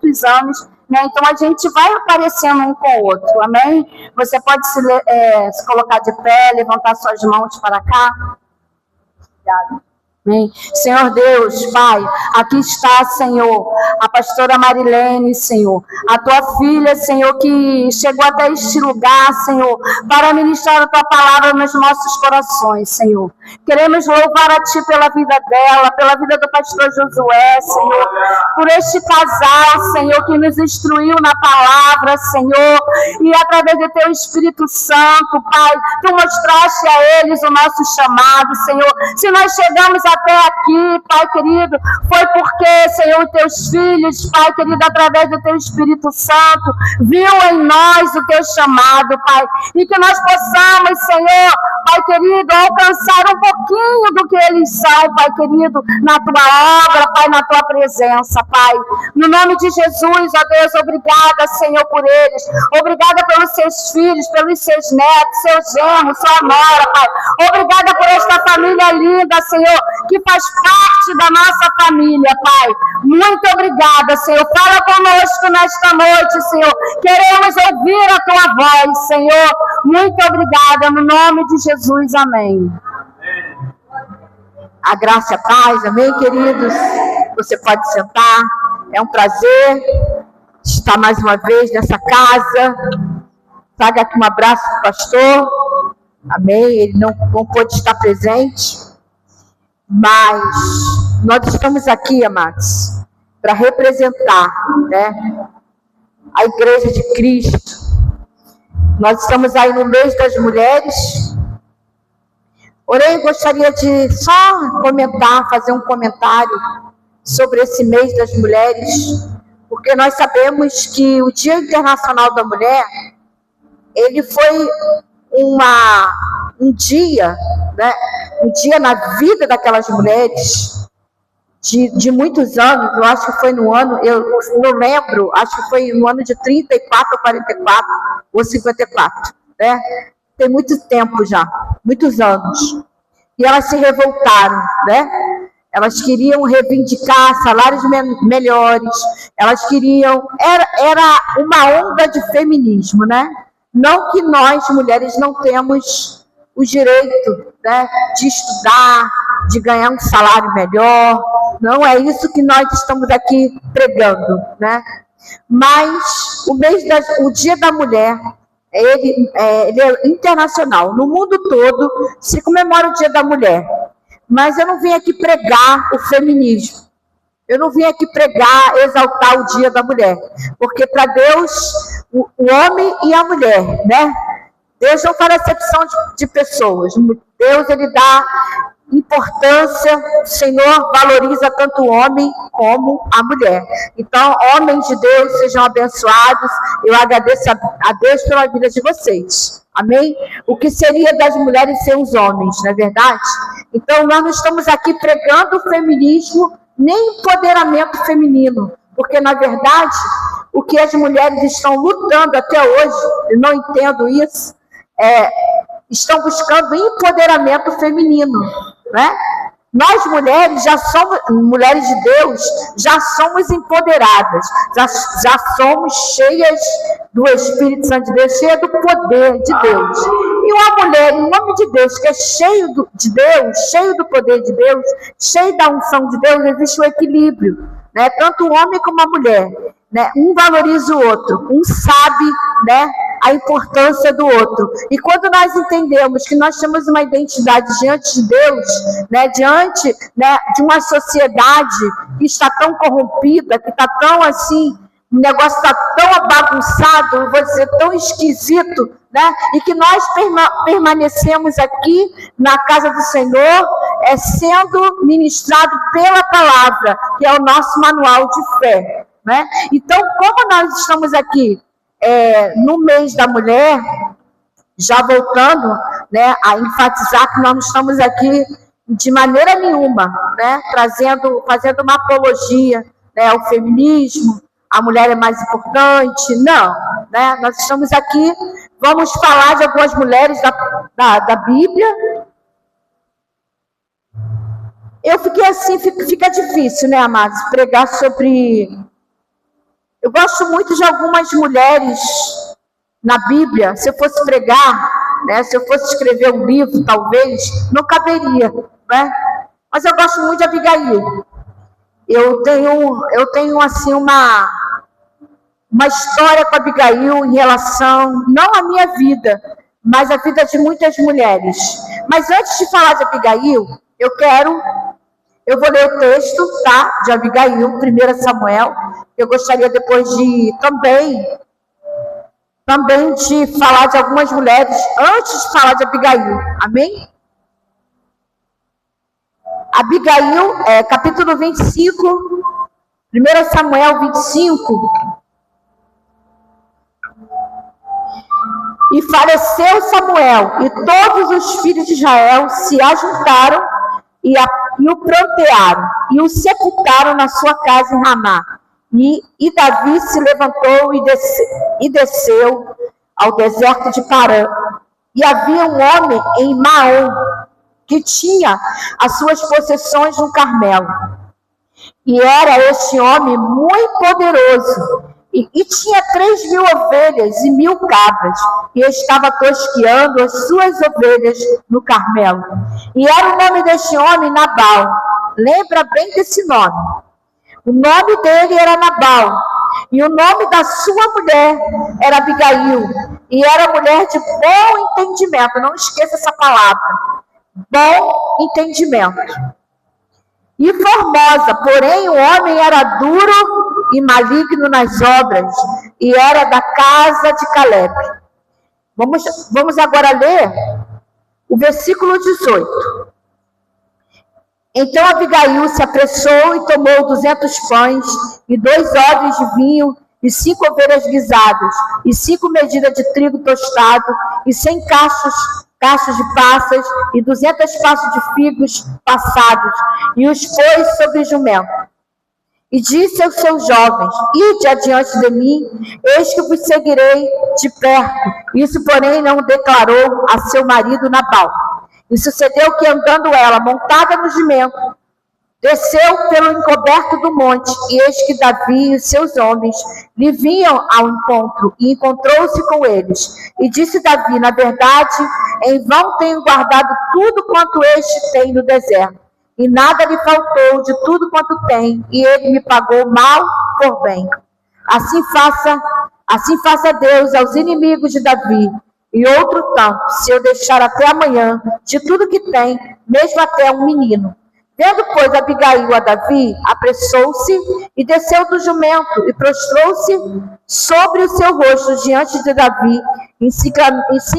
muitos anos, né? Então a gente vai aparecendo um com o outro, amém? Você pode se colocar de pé, levantar suas mãos para cá. Obrigada. Amém. Senhor Deus, Pai, aqui está, Senhor, a pastora Marilene, Senhor, a tua filha, Senhor, que chegou até este lugar, Senhor, para ministrar a tua palavra nos nossos corações, Senhor. Queremos louvar a ti pela vida dela, pela vida do pastor Josué, Senhor, por este casal, Senhor, que nos instruiu na palavra, Senhor, e através do teu Espírito Santo, Pai, tu mostraste a eles o nosso chamado, Senhor. Se nós chegamos até aqui, Pai querido, foi porque, Senhor, teus filhos, Pai querido, através do teu Espírito Santo, viu em nós o teu chamado, Pai, e que nós possamos, Senhor, Pai querido, alcançar um pouquinho do que eles são, Pai querido, na tua obra, Pai, na tua presença, Pai. No nome de Jesus, ó Deus, obrigada, Senhor, por eles. Obrigada pelos seus filhos, pelos seus netos, seus genros, sua nora, Pai. Obrigada por esta família linda, Senhor, que faz parte da nossa família, Pai. Muito obrigada, Senhor. Fala conosco nesta noite, Senhor. Queremos ouvir a tua voz, Senhor. Muito obrigada, no nome de Jesus, amém. A graça e a paz, amém, queridos? Você pode sentar. É um prazer estar mais uma vez nessa casa. Traga aqui um abraço para o pastor. Amém? Ele não pôde estar presente. Mas nós estamos aqui, amados, para representar, né, a Igreja de Cristo. Nós estamos aí no mês das mulheres. Porém, gostaria de só comentar, fazer um comentário sobre esse mês das mulheres, porque nós sabemos que o Dia Internacional da Mulher, ele foi um dia, né, um dia na vida daquelas mulheres de muitos anos. Eu acho que foi no ano, eu não lembro, acho que foi no ano de 34 ou 44 ou 54, né? Tem muito tempo já, muitos anos. E elas se revoltaram, né? Elas queriam reivindicar salários melhores, elas queriam... Era uma onda de feminismo, né? Não que nós, mulheres, não temos o direito, né, de estudar, de ganhar um salário melhor. Não é isso que nós estamos aqui pregando, né? Mas o Dia da Mulher, ele é internacional. No mundo todo se comemora o Dia da Mulher. Mas eu não vim aqui pregar o feminismo. Eu não vim aqui pregar, exaltar o Dia da Mulher. Porque para Deus, o homem e a mulher, né? Deus não faz acepção de pessoas. Deus, ele dá importância. O Senhor valoriza tanto o homem como a mulher. Então, homens de Deus, sejam abençoados. Eu agradeço a Deus pela vida de vocês. Amém? O que seria das mulheres sem os homens, não é verdade? Então, nós não estamos aqui pregando o feminismo, nem empoderamento feminino. Porque, na verdade, o que as mulheres estão lutando até hoje, eu não entendo isso, estão buscando empoderamento feminino, né? Nós mulheres já somos, mulheres de Deus, já somos empoderadas, já somos cheias do Espírito Santo de Deus, cheias do poder de Deus. E uma mulher, em nome de Deus, que é cheio de Deus, cheio do poder de Deus, cheio da unção de Deus, existe um equilíbrio, né? Tanto o homem como a mulher, né? Um valoriza o outro, um sabe, né, a importância do outro. E quando nós entendemos que nós temos uma identidade diante de Deus, né, diante, né, de uma sociedade que está tão corrompida, que está tão assim, o negócio está tão bagunçado, vou dizer, tão esquisito, né, e que nós permanecemos aqui na casa do Senhor, sendo ministrado pela palavra, que é o nosso manual de fé, né? Então, como nós estamos aqui no mês da mulher, já voltando, né, a enfatizar que nós não estamos aqui de maneira nenhuma, né, fazendo uma apologia, né, ao feminismo, a mulher é mais importante, não, né? Nós estamos aqui, vamos falar de algumas mulheres da Bíblia. Eu fiquei assim, fica difícil, né, amados, pregar sobre Eu gosto muito de algumas mulheres na Bíblia. Se eu fosse pregar, né, se eu fosse escrever um livro, talvez, não caberia, né? Mas eu gosto muito de Abigail. Eu tenho assim, uma história com Abigail em relação, não à minha vida, mas à vida de muitas mulheres. Mas antes de falar de Abigail, eu vou ler o texto, tá, de Abigail, 1 Samuel. Eu gostaria depois de também de falar de algumas mulheres, antes de falar de Abigail, amém? Abigail, capítulo 25, 1 Samuel 25. E faleceu Samuel, e todos os filhos de Israel se ajuntaram e o prantearam, e o sepultaram na sua casa em Ramá. E Davi se levantou e desceu ao deserto de Parã. E havia um homem em Maom, que tinha as suas possessões no Carmelo. E era este homem muito poderoso, e tinha 3.000 ovelhas e 1.000 cabras, e estava tosqueando as suas ovelhas no Carmelo. E era o nome deste homem Nabal. Lembra bem desse nome. O nome dele era Nabal, e o nome da sua mulher era Abigail, e era mulher de bom entendimento. Não esqueça essa palavra, bom entendimento. E formosa, porém o homem era duro e maligno nas obras, e era da casa de Caleb. Vamos agora ler o versículo 18. Então Abigail se apressou e tomou 200 pães, e 2 odres de vinho, e 5 ovelhas guisadas, e 5 medidas de trigo tostado, e 100 cachos de passas, e 200 passos de figos passados, e os pôs sobre jumento. E disse aos seus jovens: ide adiante de mim, eis que vos seguirei de perto. Isso, porém, não declarou a seu marido Nabal. E sucedeu que, andando ela, montada no jumento, desceu pelo encoberto do monte, e eis que Davi e os seus homens lhe vinham ao encontro, e encontrou-se com eles. E disse Davi: na verdade, em vão tenho guardado tudo quanto este tem no deserto, e nada lhe faltou de tudo quanto tem, e ele me pagou mal por bem. Assim faça Deus aos inimigos de Davi, e outro tanto, se eu deixar até amanhã de tudo que tem, mesmo até um menino. Vendo, pois, Abigail a Davi, apressou-se e desceu do jumento, e prostrou-se sobre o seu rosto diante de Davi, e se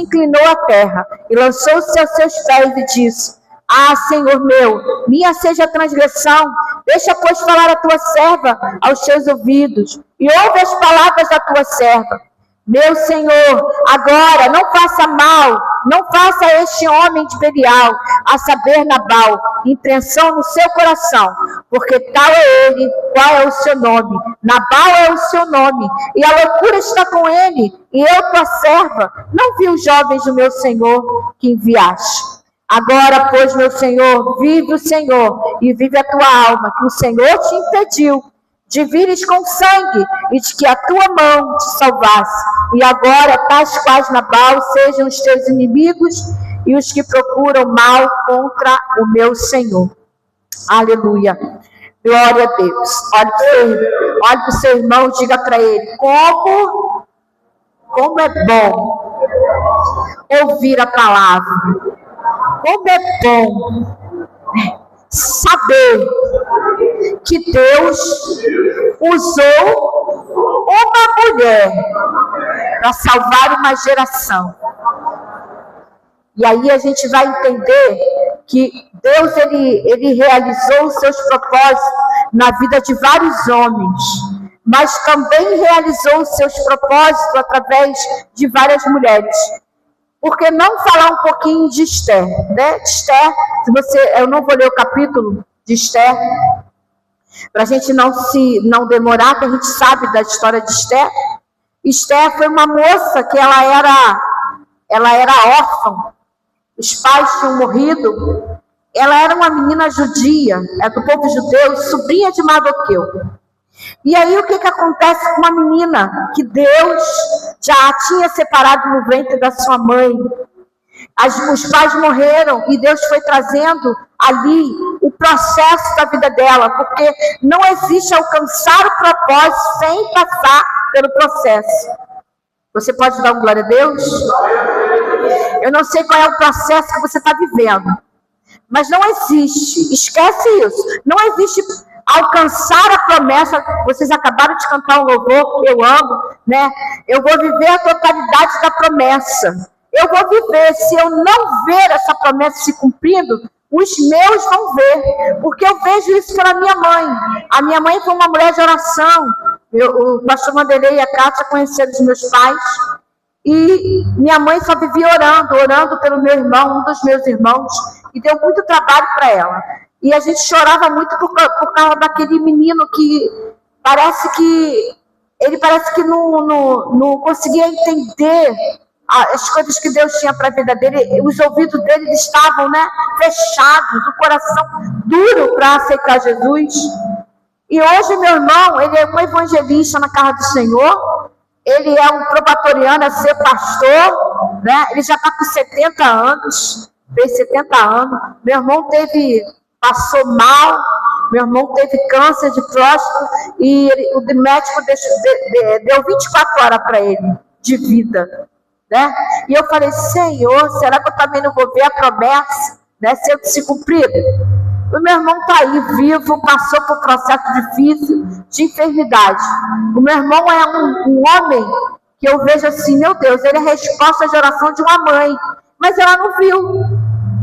inclinou à terra, e lançou-se aos seus pés e disse: ah, Senhor meu, minha seja a transgressão, deixa, pois, falar a tua serva aos teus ouvidos, e ouve as palavras da tua serva. Meu Senhor, agora não faça mal, não faça a este homem de Belial, a saber Nabal, impressão no seu coração, porque tal é ele, qual é o seu nome. Nabal é o seu nome, e a loucura está com ele, e eu, tua serva, não vi os jovens do meu Senhor que enviaste. Agora, pois, meu Senhor, vive o Senhor, e vive a tua alma, que o Senhor te impediu de vires com sangue, e de que a tua mão te salvasse. E agora, tais quais Nabal sejam os teus inimigos, e os que procuram mal contra o meu Senhor. Aleluia. Glória a Deus. Olhe para o seu irmão e diga para ele: como é bom ouvir a palavra. Como é bom saber que Deus usou uma mulher para salvar uma geração. E aí a gente vai entender que Deus ele realizou os seus propósitos na vida de vários homens, mas também realizou os seus propósitos através de várias mulheres. Por que não falar um pouquinho de Esther, né? Esther, eu não vou ler o capítulo de Esther, para a gente não demorar, que a gente sabe da história de Esther. Esther foi uma moça que ela era órfã, os pais tinham morrido, ela era uma menina judia, do povo judeu, sobrinha de Mardoqueu. E aí o que acontece com uma menina que Deus já tinha separado no ventre da sua mãe? Os pais morreram e Deus foi trazendo ali o processo da vida dela, porque não existe alcançar o propósito sem passar pelo processo. Você pode dar um glória a Deus? Eu não sei qual é o processo que você está vivendo, mas não existe, esquece isso, não existe alcançar a promessa. Vocês acabaram de cantar um louvor que eu amo, né? Eu vou viver a totalidade da promessa. Eu vou viver. Se eu não ver essa promessa se cumprindo, os meus vão ver, porque eu vejo isso pela minha mãe. A minha mãe foi uma mulher de oração. O pastor Vanderlei e a Cátia conheceram os meus pais, e minha mãe só vivia orando pelo meu irmão, um dos meus irmãos, e deu muito trabalho para ela. E a gente chorava muito por causa daquele menino que parece que não conseguia entender as coisas que Deus tinha para a vida dele. Os ouvidos dele estavam, né, fechados, o coração duro para aceitar Jesus. E hoje meu irmão, ele é um evangelista na casa do Senhor, ele é um probatoriano a ser pastor, né? Ele já está com 70 anos, fez 70 anos. Meu irmão passou mal, meu irmão teve câncer de próstata e o médico deu 24 horas para ele de vida, né? E eu falei, Senhor, será que eu também não vou ver a promessa, né, se cumprida? O meu irmão está aí vivo, passou por um processo difícil de enfermidade. O meu irmão é um homem que eu vejo assim, meu Deus, ele é a resposta de oração de uma mãe, mas ela não viu.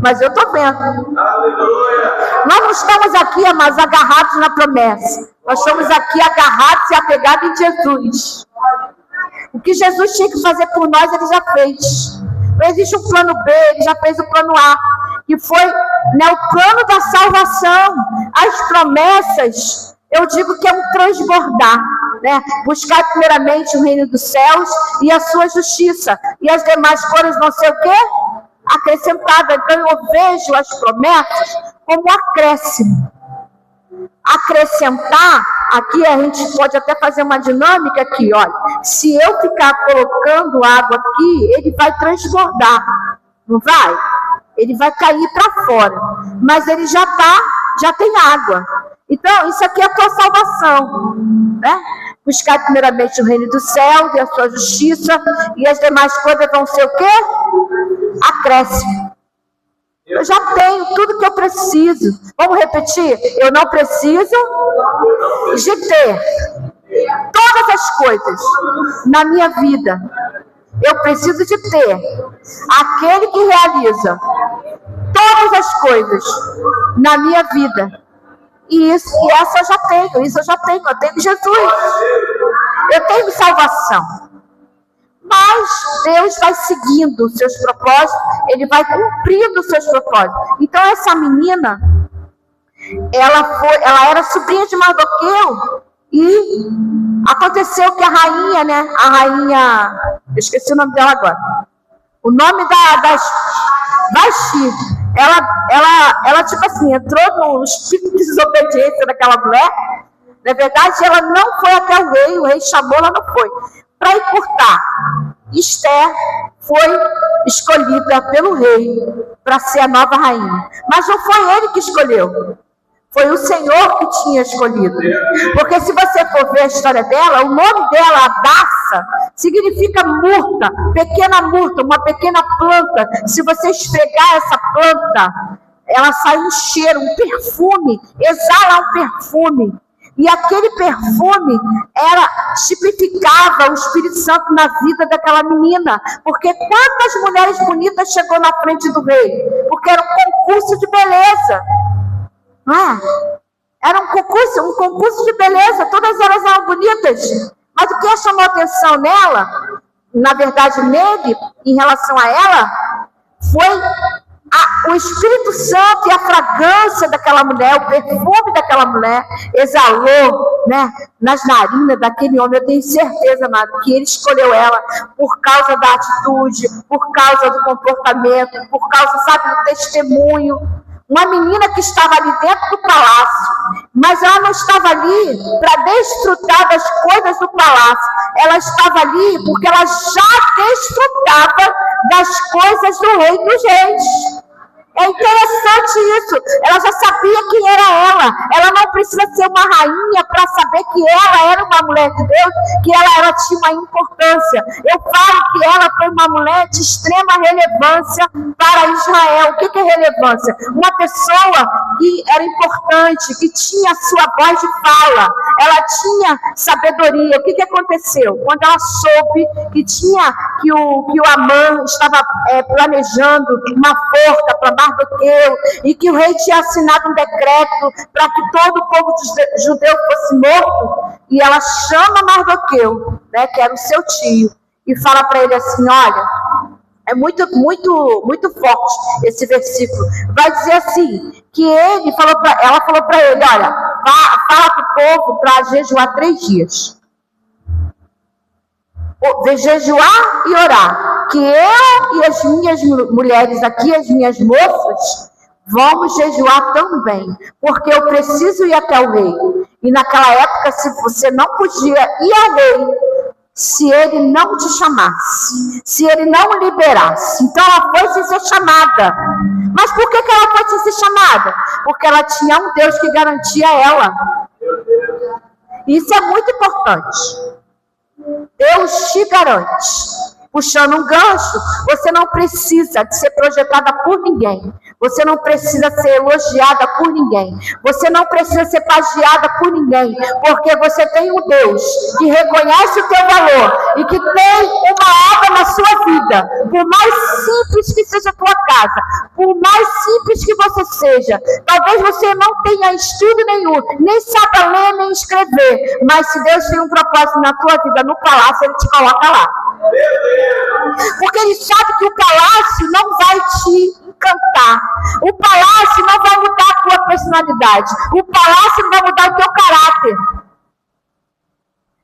Mas eu estou vendo. Aleluia. Nós não estamos aqui, amados, agarrados na promessa. Nós estamos aqui agarrados e apegados em Jesus. O que Jesus tinha que fazer por nós, ele já fez. Não existe um plano B, ele já fez o plano A, que foi, né, o plano da salvação. As promessas, eu digo que é um transbordar, né? Buscar primeiramente o reino dos céus e a sua justiça, e as demais coisas vão ser o quê? Acrescentada. Então eu vejo as promessas como um acréscimo. Acrescentar, aqui a gente pode até fazer uma dinâmica aqui, olha, se eu ficar colocando água aqui, ele vai transbordar, não vai? Ele vai cair para fora, mas ele já tem água. Então isso aqui é a tua salvação, né? Buscar primeiramente o reino dos céus e a sua justiça, e as demais coisas vão ser o quê? Acréscimo. Eu já tenho tudo que eu preciso. Vamos repetir? Eu não preciso de ter todas as coisas na minha vida. Eu preciso de ter aquele que realiza todas as coisas na minha vida. E essa eu já tenho, eu tenho Jesus. Eu tenho salvação. Mas Deus vai seguindo os seus propósitos, ele vai cumprindo os seus propósitos. Então essa menina, ela era sobrinha de Mardoqueu, e aconteceu que a rainha, eu esqueci o nome dela agora, o nome das Vasti, ela tipo assim, entrou no espírito de desobediência daquela mulher. Na verdade, ela não foi até o rei chamou, ela não foi. Para encurtar, Esther foi escolhida pelo rei para ser a nova rainha. Mas não foi ele que escolheu. Foi o Senhor que tinha escolhido. Porque se você for ver a história dela, o nome dela, Adassa, significa murta, pequena murta, uma pequena planta. Se você esfregar essa planta, ela sai um cheiro, um perfume, exala um perfume. E aquele perfume tipificava o Espírito Santo na vida daquela menina. Porque quantas mulheres bonitas chegou na frente do rei? Porque era um concurso de beleza. Não é? Era um concurso de beleza. Todas elas eram bonitas. Mas o que chamou a atenção nela, na verdade nele, em relação a ela, foi o Espírito Santo e a fragrância daquela mulher, o perfume daquela mulher, exalou, né, nas narinas daquele homem. Eu tenho certeza, amado, que ele escolheu ela por causa da atitude, por causa do comportamento, por causa, sabe, do testemunho. uma menina que estava ali dentro do palácio, mas ela não estava ali para desfrutar das coisas do palácio, ela estava ali porque ela já desfrutava das coisas do Rei dos Reis. É interessante isso, ela já sabia quem era ela não precisa ser uma rainha para saber que ela era uma mulher de Deus, que ela tinha uma importância. Eu falo que ela foi uma mulher de extrema relevância para Israel. O que é relevância? Uma pessoa que era importante, que tinha sua voz de fala, ela tinha sabedoria. O que aconteceu? Quando ela soube que o Amã estava planejando uma forca para Mardoqueu, e que o rei tinha assinado um decreto para que todo o povo judeu fosse morto, e ela chama Mardoqueu, né, que era o seu tio, e fala para ele assim: olha, é muito forte esse versículo, vai dizer assim, que ela falou para ele: olha, fala para o povo para jejuar 3 dias, jejuar e orar, que eu e as minhas mulheres aqui, as minhas moças, vamos jejuar também, porque eu preciso ir até o rei. E naquela época, se você não podia ir ao rei, se ele não te chamasse, se ele não liberasse. Então ela foi sem ser chamada. Mas por que ela foi sem ser chamada? Porque ela tinha um Deus que garantia ela. Isso é muito importante. Deus te garante. Puxando um gancho, você não precisa de ser projetada por ninguém. Você não precisa ser elogiada por ninguém. Você não precisa ser pagiada por ninguém. Porque você tem um Deus que reconhece o teu valor e que tem uma obra na sua vida. Por mais simples que seja a tua casa, por mais simples que você seja, talvez você não tenha estudo nenhum, nem saiba ler, nem escrever. Mas se Deus tem um propósito na tua vida, no palácio, Ele te coloca lá. Porque Ele sabe que o palácio não vai te encantar. O palácio não vai mudar a tua personalidade. O palácio não vai mudar o teu caráter.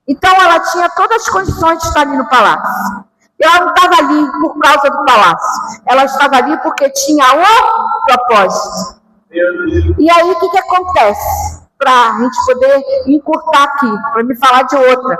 Então ela tinha todas as condições de estar ali no palácio. Ela não estava ali por causa do palácio. Ela estava ali porque tinha um propósito. E aí o que acontece? Para a gente poder encurtar aqui, para me falar de outra.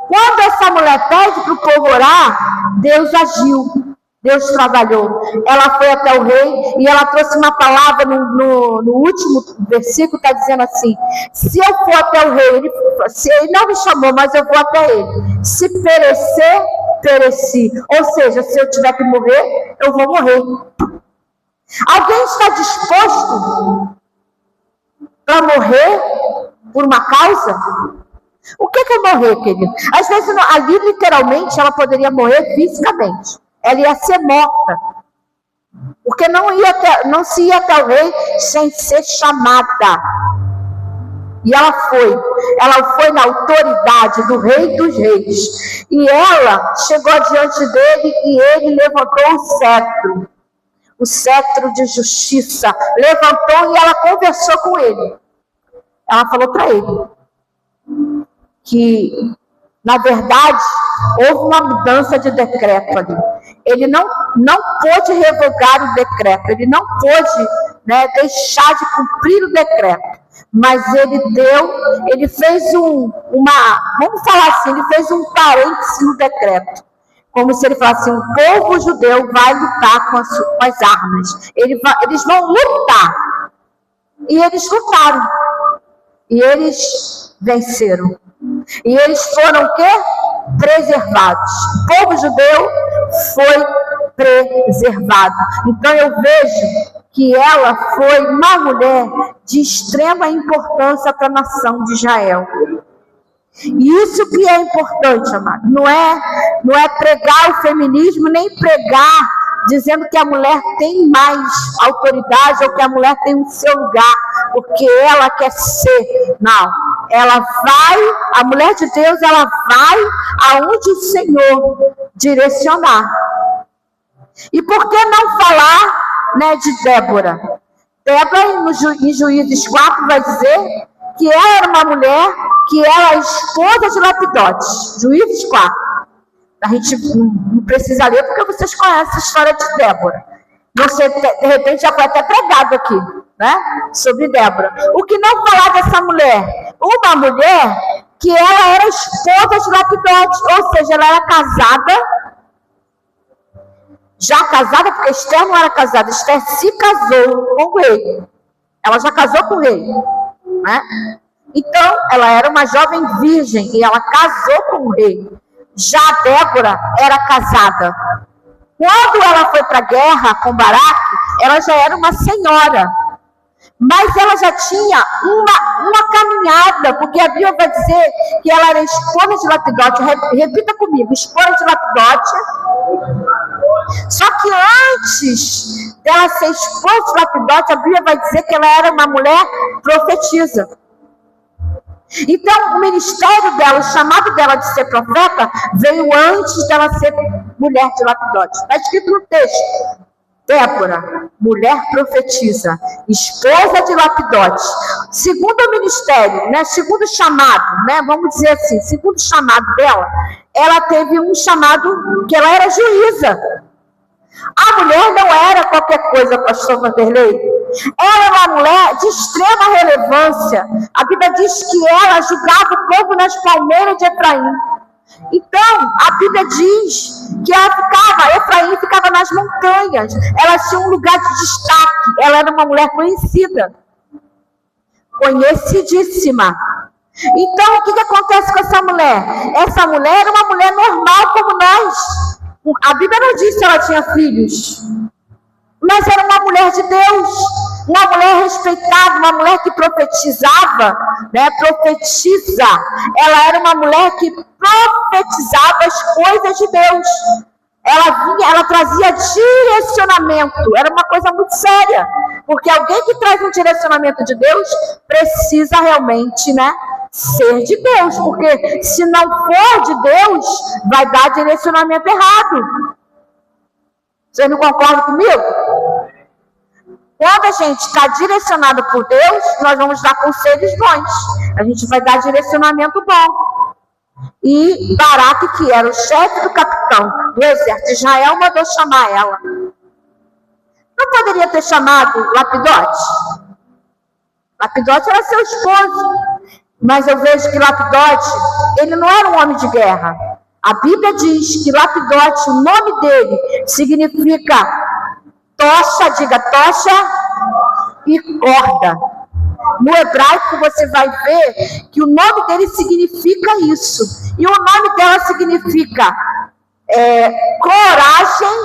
Quando essa mulher pede para o povo orar, Deus agiu, Deus trabalhou. Ela foi até o rei e ela trouxe uma palavra no último versículo, está dizendo assim: se eu for até o rei, se ele não me chamou, mas eu vou até ele. Se perecer, pereci. Ou seja, se eu tiver que morrer, eu vou morrer. Alguém está disposto para morrer por uma causa? O que é morrer, querido? Às vezes, ali literalmente, ela poderia morrer fisicamente. Ela ia ser morta. Porque não se ia até o rei sem ser chamada. E ela foi na autoridade do Rei dos Reis. E ela chegou diante dele e ele levantou o cetro de justiça. Levantou e ela conversou com ele. Ela falou para ele que, na verdade, houve uma mudança de decreto ali. Ele não pôde revogar o decreto, ele não pôde, deixar de cumprir o decreto, mas ele fez vamos falar assim, ele fez um parêntese no decreto, como se ele falasse: o povo judeu vai lutar com as armas, eles vão lutar, e eles lutaram, e eles venceram. E eles foram o quê? Preservados. O povo judeu foi preservado. Então eu vejo que ela foi uma mulher de extrema importância para a nação de Israel. E isso que é importante, amado. Não é pregar o feminismo, nem pregar dizendo que a mulher tem mais autoridade ou que a mulher tem o seu lugar, porque ela quer ser. Não. A mulher de Deus, ela vai aonde o Senhor direcionar. E por que não falar, de Débora? Débora, em Juízes 4, vai dizer que ela era uma mulher que era a esposa de Lapidote. Juízes 4. A gente não precisa ler porque vocês conhecem a história de Débora. Não sei, de repente já foi até pregado aqui, né? Sobre Débora. O que não falar dessa mulher? Uma mulher que ela era esposa de Lapidote, ou seja, ela era casada, já casada, porque Esther não era casada, Esther se casou com o rei. Ela já casou com o rei, né? Então, ela era uma jovem virgem e ela casou com o rei. Já Débora era casada. Quando ela foi para a guerra com Baraque, ela já era uma senhora. Mas ela já tinha uma caminhada, porque a Bíblia vai dizer que ela era esposa de Lapidote. Repita comigo, esposa de Lapidote. Só que antes dela ser esposa de Lapidote, a Bíblia vai dizer que ela era uma mulher profetisa. Então, o ministério dela, o chamado dela de ser profeta, veio antes dela ser mulher de Lapidote. Está escrito no texto. Débora, mulher profetisa, esposa de Lapidote. Segundo o ministério, né, segundo o chamado, né, vamos dizer assim, segundo o chamado dela, ela teve um chamado que ela era juíza. A mulher não era qualquer coisa, pastor Vanderlei. Ela era uma mulher de extrema relevância. A Bíblia diz que ela julgava o povo nas palmeiras de Efraim. Então, a Bíblia diz que Efraim ficava nas montanhas. Ela tinha um lugar de destaque. Ela era uma mulher conhecida. Conhecidíssima. Então, o que acontece com essa mulher? Essa mulher era uma mulher normal como nós. A Bíblia não diz se ela tinha filhos, mas era uma mulher de Deus, uma mulher respeitada, uma mulher que profetizava, né? Profetiza. Ela era uma mulher que profetizava as coisas de Deus. Ela trazia direcionamento. Era uma coisa muito séria, porque alguém que traz um direcionamento de Deus precisa realmente, né, ser de Deus, porque se não for de Deus, vai dar direcionamento errado. Você não concorda comigo? Quando a gente está direcionado por Deus, nós vamos dar conselhos bons. A gente vai dar direcionamento bom. E Baraque, que era o chefe do capitão do exército de Israel, mandou chamar ela. Não poderia ter chamado Lapidote? Lapidote era seu esposo. Mas eu vejo que Lapidote, ele não era um homem de guerra. A Bíblia diz que Lapidote, o nome dele, significa tocha, diga tocha e corda. No hebraico você vai ver que o nome dele significa isso. E o nome dela significa coragem.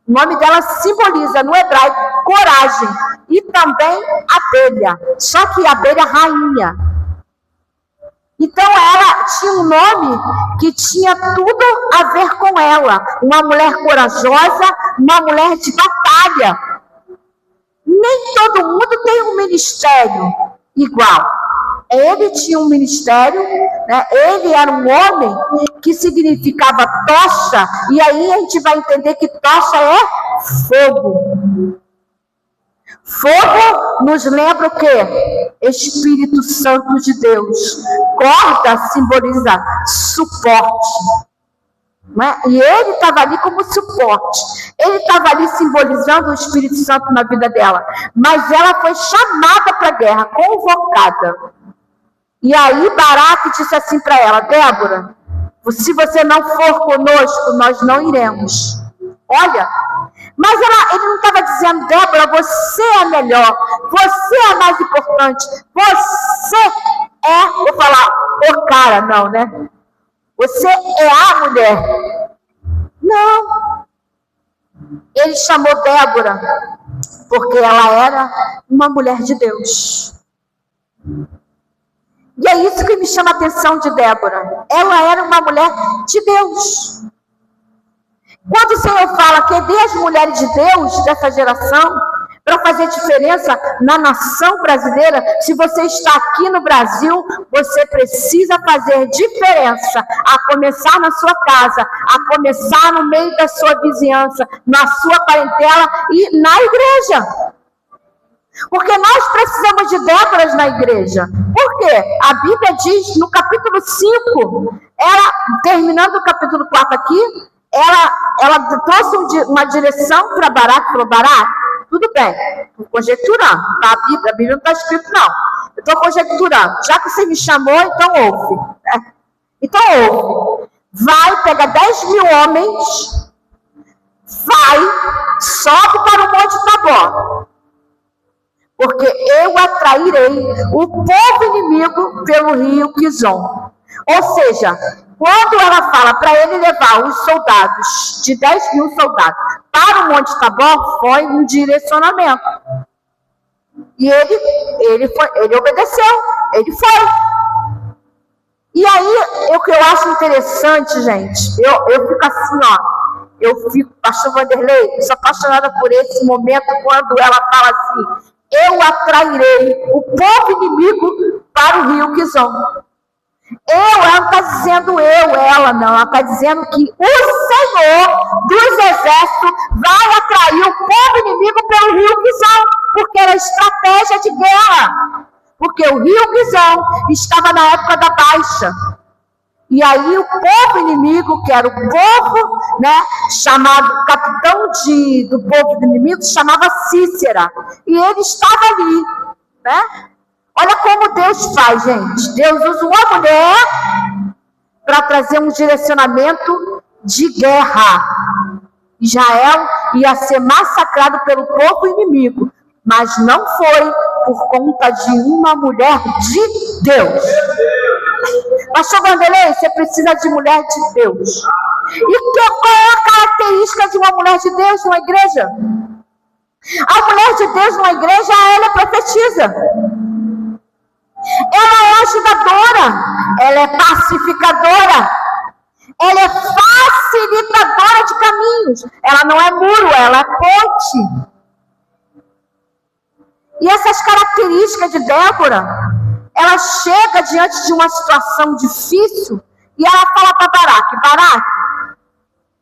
O nome dela simboliza no hebraico coragem e também abelha, só que abelha rainha. Então ela tinha um nome que tinha tudo a ver com ela, uma mulher corajosa, uma mulher de batalha. Nem todo mundo tem um ministério igual. Ele tinha um ministério, né? Ele era um homem que significava tocha, e aí a gente vai entender que tocha é fogo. Fogo nos lembra o quê? Espírito Santo de Deus. Corda simboliza suporte. Né? E ele estava ali como suporte. Ele estava ali simbolizando o Espírito Santo na vida dela. Mas ela foi chamada para a guerra, convocada. E aí Baraque disse assim para ela: Débora, se você não for conosco, nós não iremos. Olha, mas ele não estava dizendo: Débora, você é a melhor, você é a mais importante, você é, vou falar, o cara, não, né? Você é a mulher. Não. Ele chamou Débora porque ela era uma mulher de Deus. E é isso que me chama a atenção de Débora. Ela era uma mulher de Deus. Quando o Senhor fala que dê as mulheres de Deus dessa geração para fazer diferença na nação brasileira, se você está aqui no Brasil, você precisa fazer diferença, a começar na sua casa, a começar no meio da sua vizinhança, na sua parentela e na igreja. Porque nós precisamos de Déboras na igreja. Por quê? A Bíblia diz no capítulo 5, ela, terminando o capítulo 4 aqui, ela trouxe uma direção para Baraque, falou: Baraque, tudo bem, estou conjecturando, tá? A Bíblia não está escrito, não. Eu estou conjecturando. Já que você me chamou, então ouve. Então ouve. Vai, pega 10 mil homens, vai, sobe para o Monte Tabor, porque eu atrairei o povo inimigo pelo rio Quizon. Ou seja, quando ela fala para ele levar os soldados, de 10 mil soldados, para o Monte Tabor, foi um direcionamento. E ele obedeceu, ele foi. E aí, o que eu acho interessante, gente, eu fico assim, pastor Vanderlei, sou apaixonada por esse momento, quando ela fala assim: eu atrairei o povo inimigo para o rio Quizon. Ela não está dizendo ela não, ela está dizendo que o Senhor dos Exércitos vai atrair o povo inimigo pelo rio Quizon, porque era estratégia de guerra, porque o rio Quizon estava na época da baixa, e aí o povo inimigo, que era o povo, né, chamado, capitão do povo inimigo, chamava Cícera, e ele estava ali, né? Olha como Deus faz, gente. Deus usa uma mulher para trazer um direcionamento de guerra. Israel ia ser massacrado pelo povo inimigo, mas não foi por conta de uma mulher de Deus. Pastor Vanderlei, você precisa de mulher de Deus. E qual é a característica de uma mulher de Deus numa igreja? A mulher de Deus numa igreja, ela profetiza. Ela é ajudadora, ela é pacificadora, ela é facilitadora de caminhos. Ela não é muro, ela é ponte. E essas características de Débora, ela chega diante de uma situação difícil e ela fala para Baraque: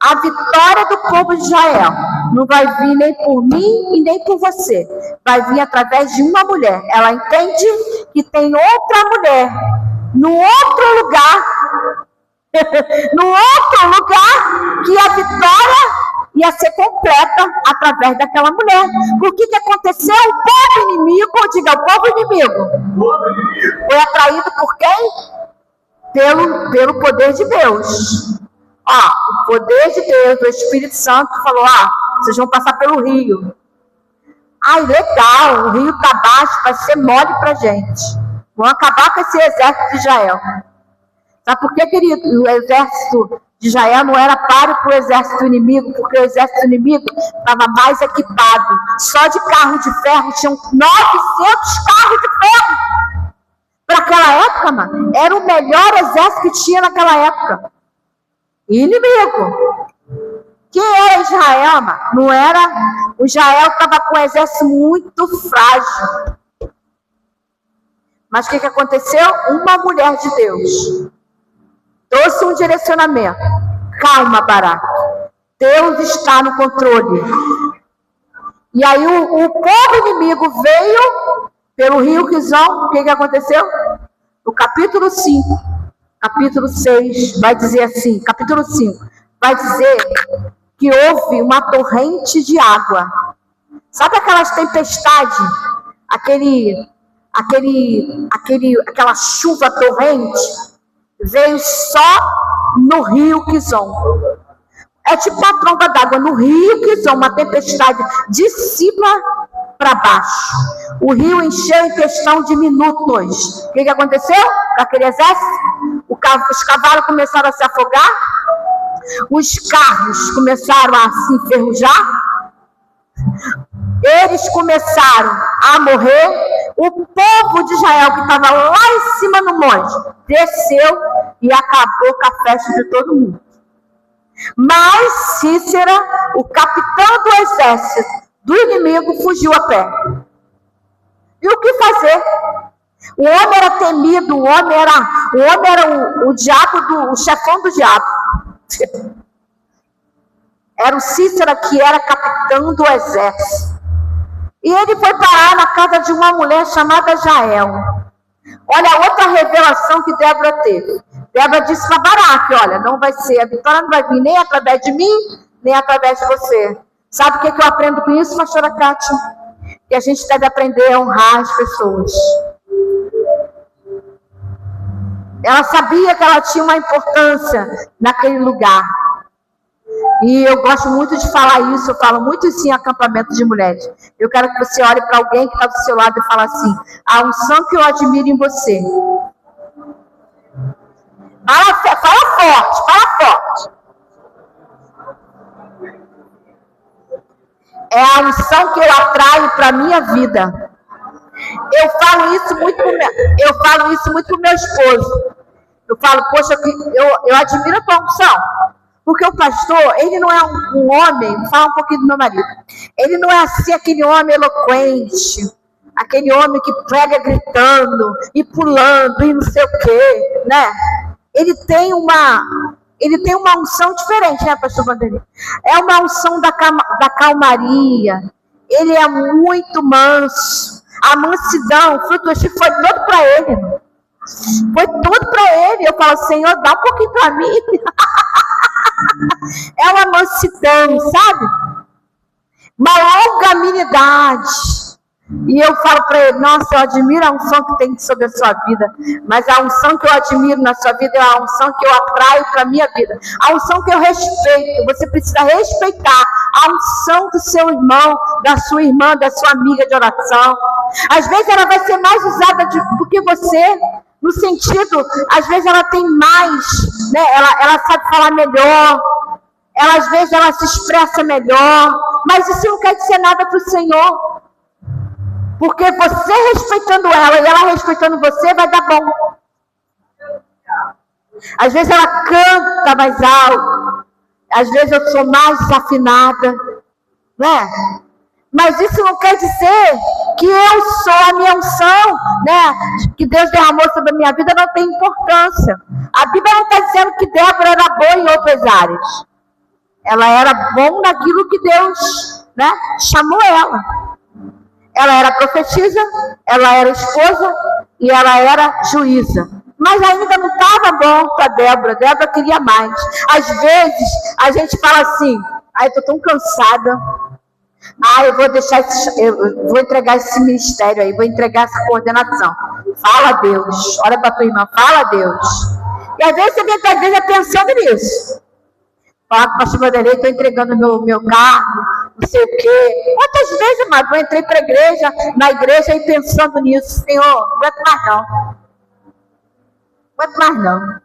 a vitória do povo de Israel não vai vir nem por mim e nem por você. Vai vir através de uma mulher. Ela entende que tem outra mulher no outro lugar, que a vitória ia ser completa através daquela mulher. O que aconteceu? O povo inimigo, diga, o povo inimigo, foi atraído por quem? Pelo poder de Deus. O poder de Deus, o Espírito Santo falou: vocês vão passar pelo rio. Legal, o rio está baixo, vai ser mole para gente. Vão acabar com esse exército de Israel. Sabe por que, querido? O exército de Israel não era páreo para o exército inimigo, porque o exército inimigo estava mais equipado. Só de carro de ferro, tinham 900 carros de ferro. Para aquela época, mano, era o melhor exército que tinha naquela época. Inimigo. Quem era Israel, mano? Não era. O Israel estava com um exército muito frágil. Mas o que aconteceu? Uma mulher de Deus trouxe um direcionamento. Calma, Baraque. Deus está no controle. E aí o povo inimigo veio pelo rio Quizon. O que aconteceu? No capítulo 5, capítulo 6, vai dizer assim, capítulo 5, vai dizer que houve uma torrente de água. Sabe aquelas tempestades? Aquela chuva torrente? Veio só no rio Quizon. É tipo uma tromba d'água no rio Quizon, uma tempestade de cima para baixo. O rio encheu em questão de minutos. O que aconteceu com aquele exército? Os cavalos começaram a se afogar, os carros começaram a se enferrujar, eles começaram a morrer. O povo de Israel, que estava lá em cima no monte, desceu e acabou com a festa de todo mundo. Mas Cícera, o capitão do exército do inimigo, fugiu a pé. E o que fazer? O homem era temido, o homem era o diabo, o chefão do diabo. Era o Cícera que era capitão do exército. E ele foi parar na casa de uma mulher chamada Jael. Olha a outra revelação que Débora teve. Débora disse para Baraque, olha, não vai ser, a vitória não vai vir nem através de mim, nem através de você. Sabe o que eu aprendo com isso, pastora Kátia? Que a gente deve aprender a honrar as pessoas. Ela sabia que ela tinha uma importância naquele lugar. E eu gosto muito de falar isso, eu falo muito isso em acampamento de mulheres. Eu quero que você olhe para alguém que está do seu lado e fale assim, a unção que eu admiro em você. Fala forte. É a unção que eu atraio para a minha vida. Eu falo isso muito pro meu esposo. Eu falo, poxa, eu admiro a tua unção. Porque o pastor, ele não é um homem, vou falar um pouquinho do meu marido. Ele não é assim aquele homem eloquente, aquele homem que prega gritando e pulando e não sei o quê, né? Ele tem uma unção diferente, né, pastor Vanderlei? É uma unção da calmaria. Ele é muito manso. A mansidão, o fruto do Espírito foi todo para ele. Foi tudo para ele. Eu falo, Senhor, dá um pouquinho para mim. É uma mansidão, sabe? Uma longanimidade. E eu falo para ele, nossa, eu admiro a unção que tem sobre a sua vida, mas a unção que eu admiro na sua vida é a unção que eu atraio para a minha vida, a unção que eu respeito. Você precisa respeitar a unção do seu irmão, da sua irmã, da sua amiga de oração. Às vezes ela vai ser mais usada do que você, no sentido, às vezes ela tem mais, né? Ela sabe falar melhor, às vezes ela se expressa melhor, mas isso não quer dizer nada para o Senhor. Porque você respeitando ela e ela respeitando você, vai dar bom. Às vezes ela canta mais alto, às vezes eu sou mais desafinada, né? Mas isso não quer dizer que eu sou a minha unção, né? Que Deus derramou sobre a minha vida não tem importância. A Bíblia não está dizendo que Débora era boa em outras áreas. Ela era bom naquilo que Deus, né, chamou ela. Ela era profetisa, ela era esposa e ela era juíza. Mas ainda não estava bom para Débora. Débora queria mais. Às vezes a gente fala assim, eu estou tão cansada. Eu vou entregar esse ministério aí, vou entregar essa coordenação. Fala a Deus. Olha para a tua irmã, fala a Deus. E às vezes você vem para a igreja pensando nisso. Falar com o pastor Vanderlei, estou entregando meu cargo, não sei o quê. Quantas vezes, amado, eu entrei para a igreja, na igreja e pensando nisso. Senhor, não aguento mais não. Não aguento mais não.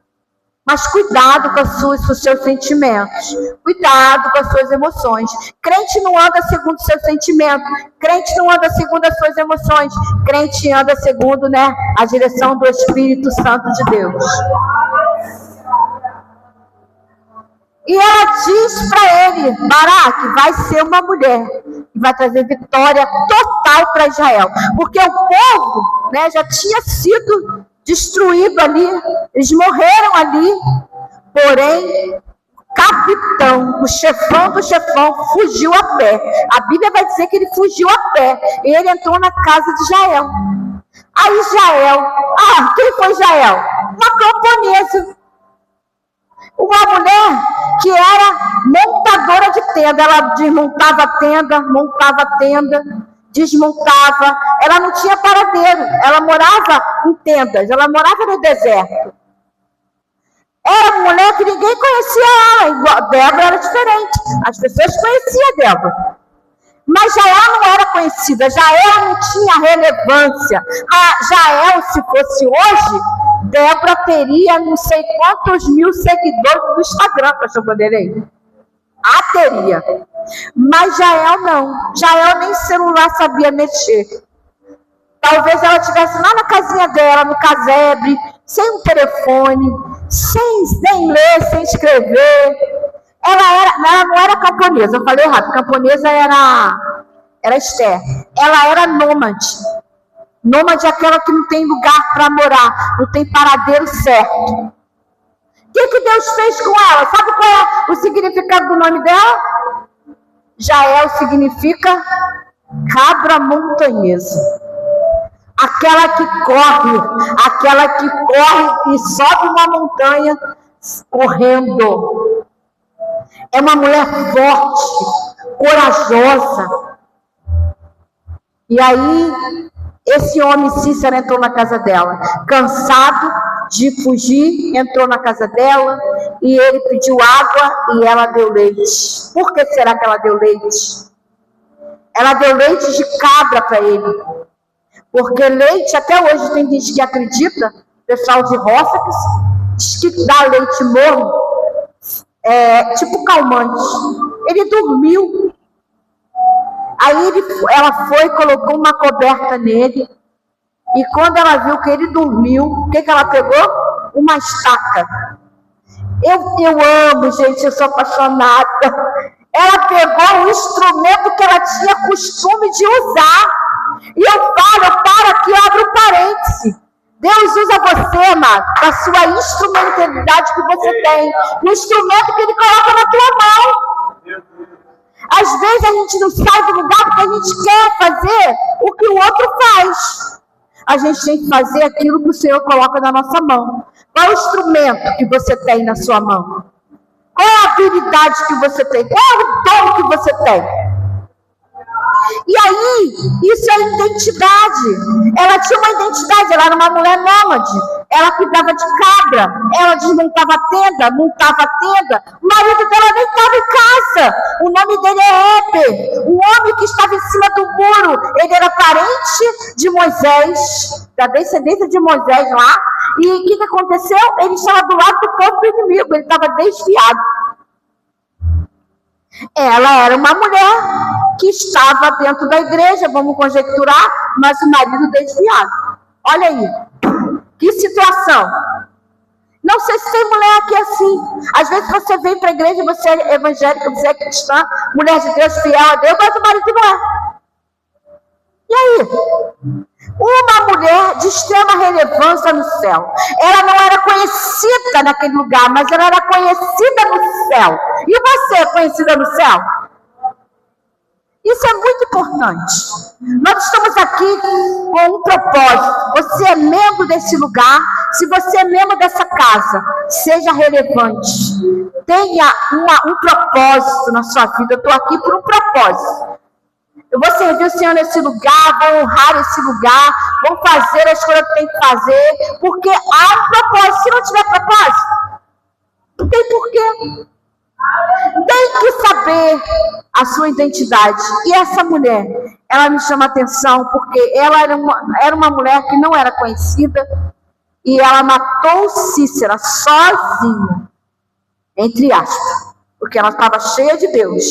Mas cuidado com os seus sentimentos. Cuidado com as suas emoções. Crente não anda segundo os seus sentimentos. Crente não anda segundo as suas emoções. Crente anda segundo, né, a direção do Espírito Santo de Deus. E ela diz para ele, Baraque, vai ser uma mulher que vai trazer vitória total para Israel. Porque o povo, né, já tinha sido destruído ali, eles morreram ali. Porém, o capitão, o chefão do chefão, fugiu a pé. A Bíblia vai dizer que ele fugiu a pé. E ele entrou na casa de Jael. Aí Jael, quem foi Jael? Uma camponesa. Uma mulher que era montadora de tenda. Ela desmontava a tenda, montava a tenda, desmontava. Ela não tinha paradeiro. Ela morava em tendas. Ela morava no deserto. Era uma mulher que ninguém conhecia ela. Igual, Débora era diferente. As pessoas conheciam Débora. Mas Jael não era conhecida. Jael não tinha relevância. Jael, se fosse hoje, Débora teria não sei quantos mil seguidores no Instagram, pastor Vanderlei. Teria. Mas Jael não. Jael nem celular sabia mexer. Talvez ela estivesse lá na casinha dela, no casebre, sem um telefone, sem nem ler, sem escrever. Ela não era camponesa, eu falei errado. Camponesa era Esther. Ela era nômade. Nômade é aquela que não tem lugar para morar, não tem paradeiro certo. O que Deus fez com ela? Sabe qual é o significado do nome dela? Jael significa cabra montanhesa. aquela que corre e sobe uma montanha correndo. É uma mulher forte, corajosa. E aí, esse homem Cícera entrou na casa dela, cansado de fugir, entrou na casa dela e ele pediu água e ela deu leite. Por que será que ela deu leite? Ela deu leite de cabra para ele. Porque leite, até hoje tem gente que acredita, pessoal de roça, que diz que dá leite morno, tipo calmante. Ele dormiu. Aí ela foi, colocou uma coberta nele. E quando ela viu que ele dormiu, o que ela pegou? Uma estaca. Eu amo, gente, eu sou apaixonada. Ela pegou um instrumento que ela tinha costume de usar. E eu falo, para aqui, abro um parêntese. Deus usa você, amado, com a sua instrumentalidade que você tem. O instrumento que Ele coloca na tua mão. Às vezes a gente não sai do lugar porque a gente quer fazer o que o outro faz. A gente tem que fazer aquilo que o Senhor coloca na nossa mão. Qual é o instrumento que você tem na sua mão? Qual é a habilidade que você tem? Qual é o dom que você tem? E aí, isso é identidade. Ela tinha uma identidade, ela era uma mulher nômade. Ela cuidava de cabra, ela desmontava a tenda, montava a tenda. O marido dela nem estava em casa. O nome dele é Éber, o homem que estava em cima do muro. Ele era parente de Moisés, da descendência de Moisés lá. E o que aconteceu? Ele estava do lado do povo do inimigo, ele estava desviado. Ela era uma mulher que estava dentro da igreja, vamos conjecturar, mas o marido desviado. Olha aí, que situação. Não sei se tem mulher aqui assim. Às vezes você vem para a igreja, você é evangélica, você é cristã, mulher de Deus, fiel a Deus, mas o marido não é. E aí? Uma mulher de extrema relevância no céu. Ela não era conhecida naquele lugar, mas ela era conhecida no céu. E você é conhecida no céu? Isso é muito importante. Nós estamos aqui com um propósito. Você é membro desse lugar. Se você é membro dessa casa, seja relevante. Tenha um propósito na sua vida. Eu estou aqui por um propósito. Eu vou servir o Senhor nesse lugar, vou honrar esse lugar, vou fazer as coisas que tem que fazer, porque há um propósito. Se não tiver propósito, não tem porquê. Tem que saber a sua identidade. E essa mulher, ela me chama a atenção, porque ela era uma mulher que não era conhecida, e ela matou Cícera sozinha, entre aspas. Porque ela estava cheia de Deus.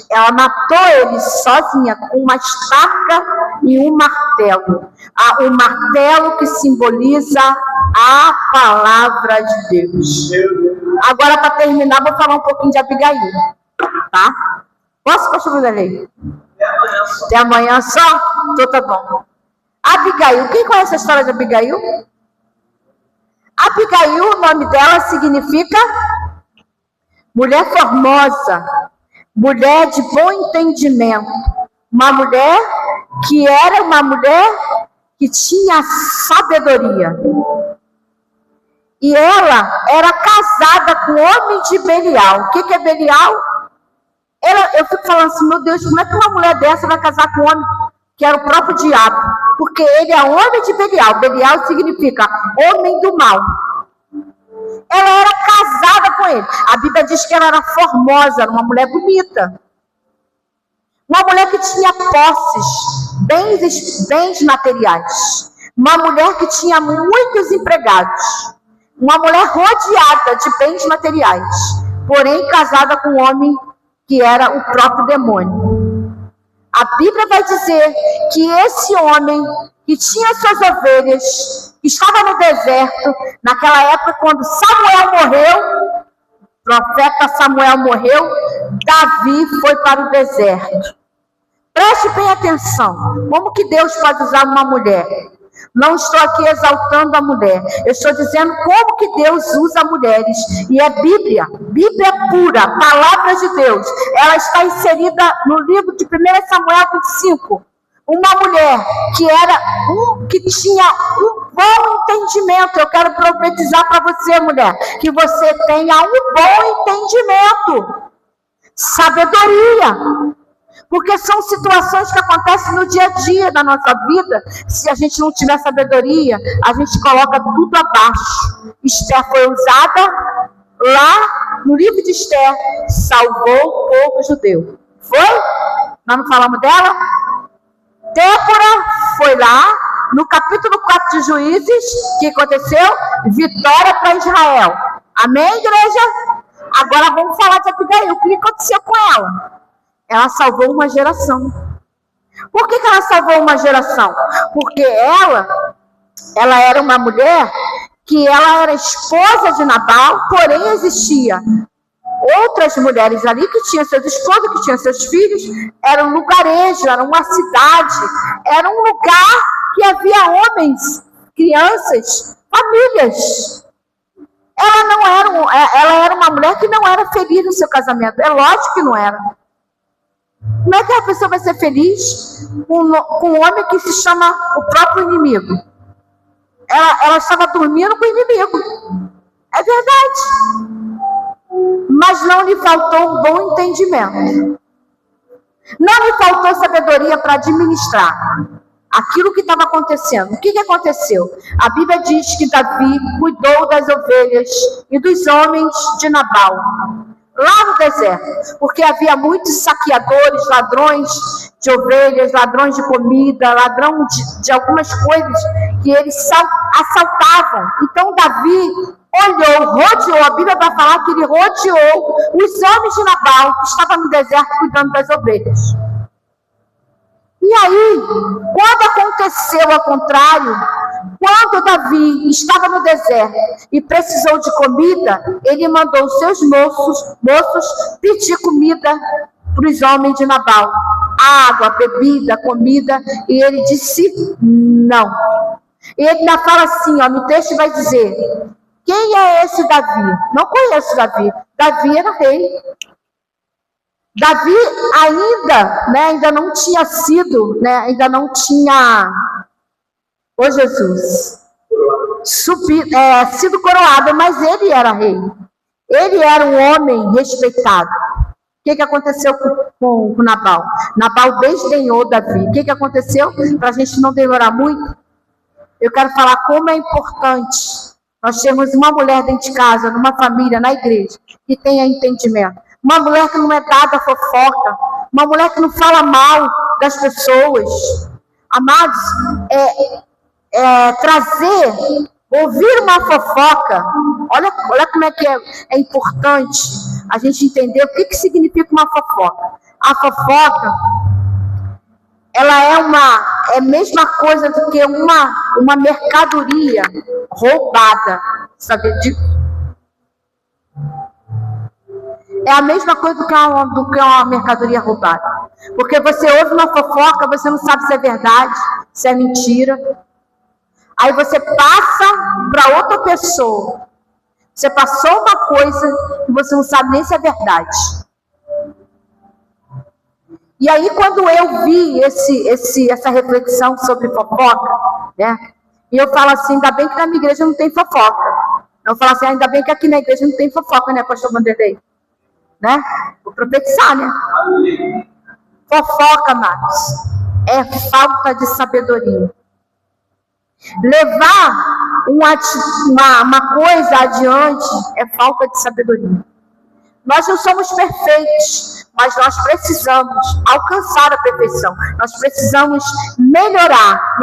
Ela matou ele sozinha com uma estaca e um martelo. O martelo que simboliza a palavra de Deus. Agora, para terminar, vou falar um pouquinho de Abigail. Tá? Posso, pastor Vanderlei? Até amanhã só? Então tá bom. Abigail, quem conhece a história de Abigail? Abigail, o nome dela significa mulher formosa, mulher de bom entendimento, uma mulher que era uma mulher que tinha sabedoria. E ela era casada com o homem de Belial. O que é Belial? Eu fico falando assim, meu Deus, como é que uma mulher dessa vai casar com um homem que era o próprio diabo? Porque ele é homem de Belial. Belial significa homem do mal. Ela era casada com ele. A Bíblia diz que ela era formosa, era uma mulher bonita. Uma mulher que tinha posses, bens materiais. Uma mulher que tinha muitos empregados. Uma mulher rodeada de bens materiais. Porém, casada com um homem que era o próprio demônio. A Bíblia vai dizer que esse homem que tinha suas ovelhas, que estava no deserto, naquela época quando Samuel morreu, o profeta Samuel morreu, Davi foi para o deserto. Preste bem atenção, como que Deus pode usar uma mulher? Não estou aqui exaltando a mulher, eu estou dizendo como que Deus usa mulheres, e é Bíblia pura, palavra de Deus. Ela está inserida no livro de 1 Samuel 25, uma mulher que tinha um bom entendimento. Eu quero profetizar para você, mulher, que você tenha um bom entendimento, sabedoria, porque são situações que acontecem no dia a dia da nossa vida. Se a gente não tiver sabedoria, a gente coloca tudo abaixo. Esther foi usada lá no livro de Esther, salvou o povo judeu. Foi? Nós não falamos dela? Débora foi lá, no capítulo 4 de Juízes, o que aconteceu? Vitória para Israel. Amém, igreja? Agora vamos falar de Abigail. O que aconteceu com ela? Ela salvou uma geração. Por que ela salvou uma geração? Porque ela era uma mulher que ela era esposa de Nabal, porém existia outras mulheres ali que tinham seus esposos, que tinham seus filhos. Era um lugarejo, era uma cidade, era um lugar que havia homens, crianças, famílias. Ela era uma mulher que não era feliz no seu casamento. É lógico que não era. Como é que a pessoa vai ser feliz com um homem que se chama o próprio inimigo? Ela estava dormindo com o inimigo. É verdade. Mas não lhe faltou um bom entendimento. Não lhe faltou sabedoria para administrar aquilo que estava acontecendo. O que aconteceu? A Bíblia diz que Davi cuidou das ovelhas e dos homens de Nabal, lá no deserto, porque havia muitos saqueadores, ladrões de ovelhas, ladrões de comida, ladrão de algumas coisas que eles assaltavam. Então Davi rodeou, a Bíblia vai falar que ele rodeou os homens de Nabal, que estavam no deserto cuidando das ovelhas. E aí, quando aconteceu ao contrário, quando Davi estava no deserto e precisou de comida, ele mandou os seus moços pedir comida para os homens de Nabal. Água, bebida, comida, e ele disse não. E ele ainda fala assim, no texto vai dizer: quem é esse Davi? Não conheço Davi. Davi era rei. Davi ainda não tinha sido, ainda não tinha, Jesus, sido coroado, mas ele era rei. Ele era um homem respeitado. O que aconteceu com Nabal? Nabal desdenhou Davi. O que aconteceu? Para a gente não demorar muito, eu quero falar como é importante nós termos uma mulher dentro de casa, numa família, na igreja, que tenha entendimento. Uma mulher que não é dada a fofoca, uma mulher que não fala mal das pessoas. Amados, ouvir uma fofoca, olha como é que é importante a gente entender o que significa uma fofoca. A fofoca, ela é a mesma coisa do que uma mercadoria roubada, sabe? É a mesma coisa do que uma mercadoria roubada. Porque você ouve uma fofoca, você não sabe se é verdade, se é mentira. Aí você passa para outra pessoa. Você passou uma coisa que você não sabe nem se é verdade. E aí, quando eu vi essa reflexão sobre fofoca, e eu falo assim, ainda bem que na minha igreja não tem fofoca. Eu falo assim, ainda bem que aqui na igreja não tem fofoca, pastor Vanderlei? Vou profetizar, Fofoca, amados, é falta de sabedoria. Levar uma coisa adiante é falta de sabedoria. Nós não somos perfeitos, mas nós precisamos alcançar a perfeição. Nós precisamos melhorar.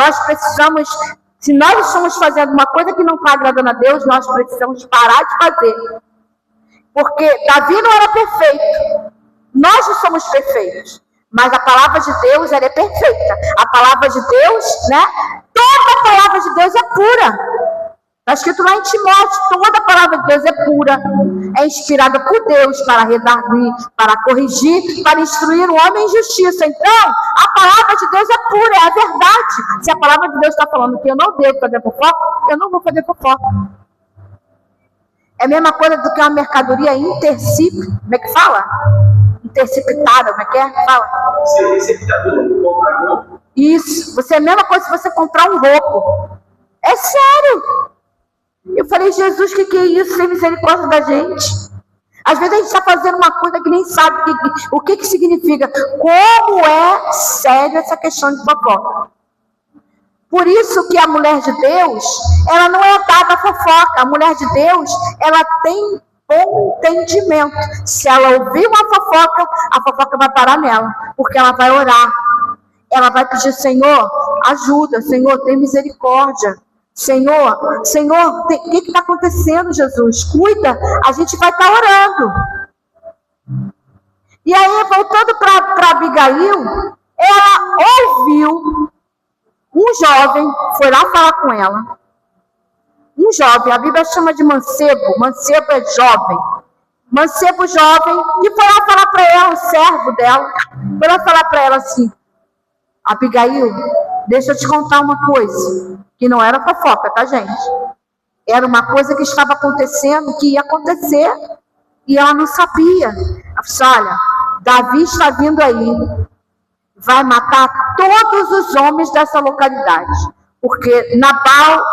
Se nós estamos fazendo uma coisa que não está agradando a Deus, nós precisamos parar de fazer. Porque Davi não era perfeito. Nós não somos perfeitos. Mas a palavra de Deus, ela é perfeita. A palavra de Deus, toda a palavra de Deus é pura. Está escrito lá em Timóteo, toda a palavra de Deus é pura. É inspirada por Deus para redarguir, para corrigir, para instruir o homem em justiça. Então, a palavra de Deus é pura, é a verdade. Se a palavra de Deus está falando que eu não devo fazer fofoca, eu não vou fazer fofoca. É a mesma coisa do que uma mercadoria como é que fala? Interceptada, como é que é? Fala. Ser receptador, comprador. Isso, você é a mesma coisa se você comprar um roubo. É sério. Eu falei, Jesus, o que é isso? Sem misericórdia da gente. Às vezes a gente está fazendo uma coisa que nem sabe o que significa. Como é sério essa questão de fofoca. Por isso que a mulher de Deus, ela não é dada a fofoca. A mulher de Deus, ela tem bom entendimento. Se ela ouvir uma fofoca, a fofoca vai parar nela. Porque ela vai orar. Ela vai pedir, Senhor, ajuda. Senhor, tem misericórdia. Senhor, o que está acontecendo, Jesus? Cuida, a gente vai estar orando. E aí, voltando para Abigail, ela ouviu um jovem, foi lá falar com ela. Um jovem, a Bíblia chama de mancebo. Mancebo é jovem. Mancebo jovem, e foi lá falar para ela, o servo dela, foi lá falar para ela assim, Abigail, deixa eu te contar uma coisa, que não era fofoca, tá, gente? Era uma coisa que estava acontecendo, que ia acontecer, e ela não sabia. Ela disse, olha, Davi está vindo aí, vai matar todos os homens dessa localidade, porque Nabal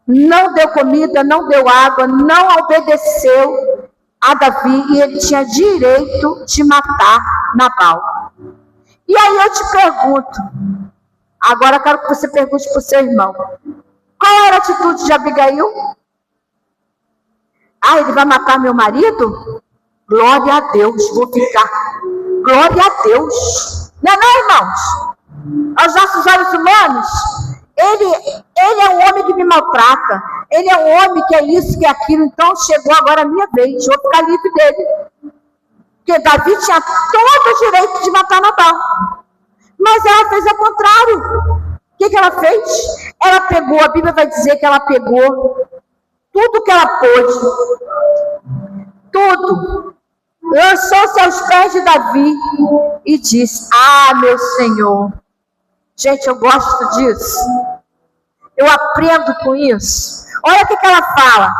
não deu comida, não deu água, não obedeceu a Davi, e ele tinha direito de matar Nabal. E aí eu te pergunto, agora eu quero que você pergunte para o seu irmão, qual era a atitude de Abigail? Ele vai matar meu marido? Glória a Deus, vou ficar. Glória a Deus. Não é não, irmãos? Aos nossos olhos humanos, ele é um homem que me maltrata, ele é um homem que é isso, que é aquilo, então chegou agora a minha vez, vou ficar livre dele. Porque Davi tinha todo o direito de matar Nabal. Mas ela fez ao contrário. O que ela fez? Ela pegou, a Bíblia vai dizer que ela pegou tudo que ela pôde. Tudo. Lançou-se aos pés de Davi e disse, meu Senhor. Gente, eu gosto disso. Eu aprendo com isso. Olha o que ela fala.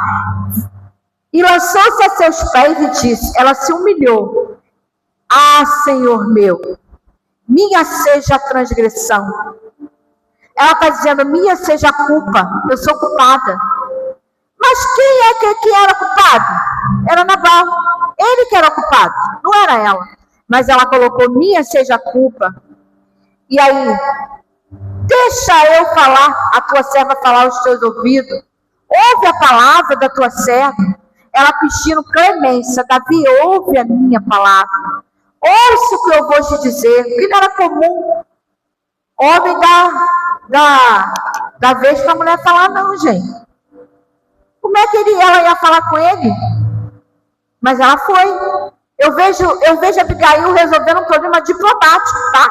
E lançou-se a seus pés e disse, ela se humilhou. Senhor meu, minha seja a transgressão. Ela está dizendo, minha seja a culpa, eu sou culpada. Mas quem é que era culpado? Era Nabal. Ele que era culpado, não era ela. Mas ela colocou, minha seja a culpa. E aí, deixa eu falar, a tua serva falar aos teus ouvidos. Ouve a palavra da tua serva. Ela pedindo clemência, Davi, ouve a minha palavra. Ouça o que eu vou te dizer, que não era comum. Homem da vez para a mulher falar, não, gente. Como é que ela ia falar com ele? Mas ela foi. Eu vejo Abigail resolvendo um problema diplomático, tá?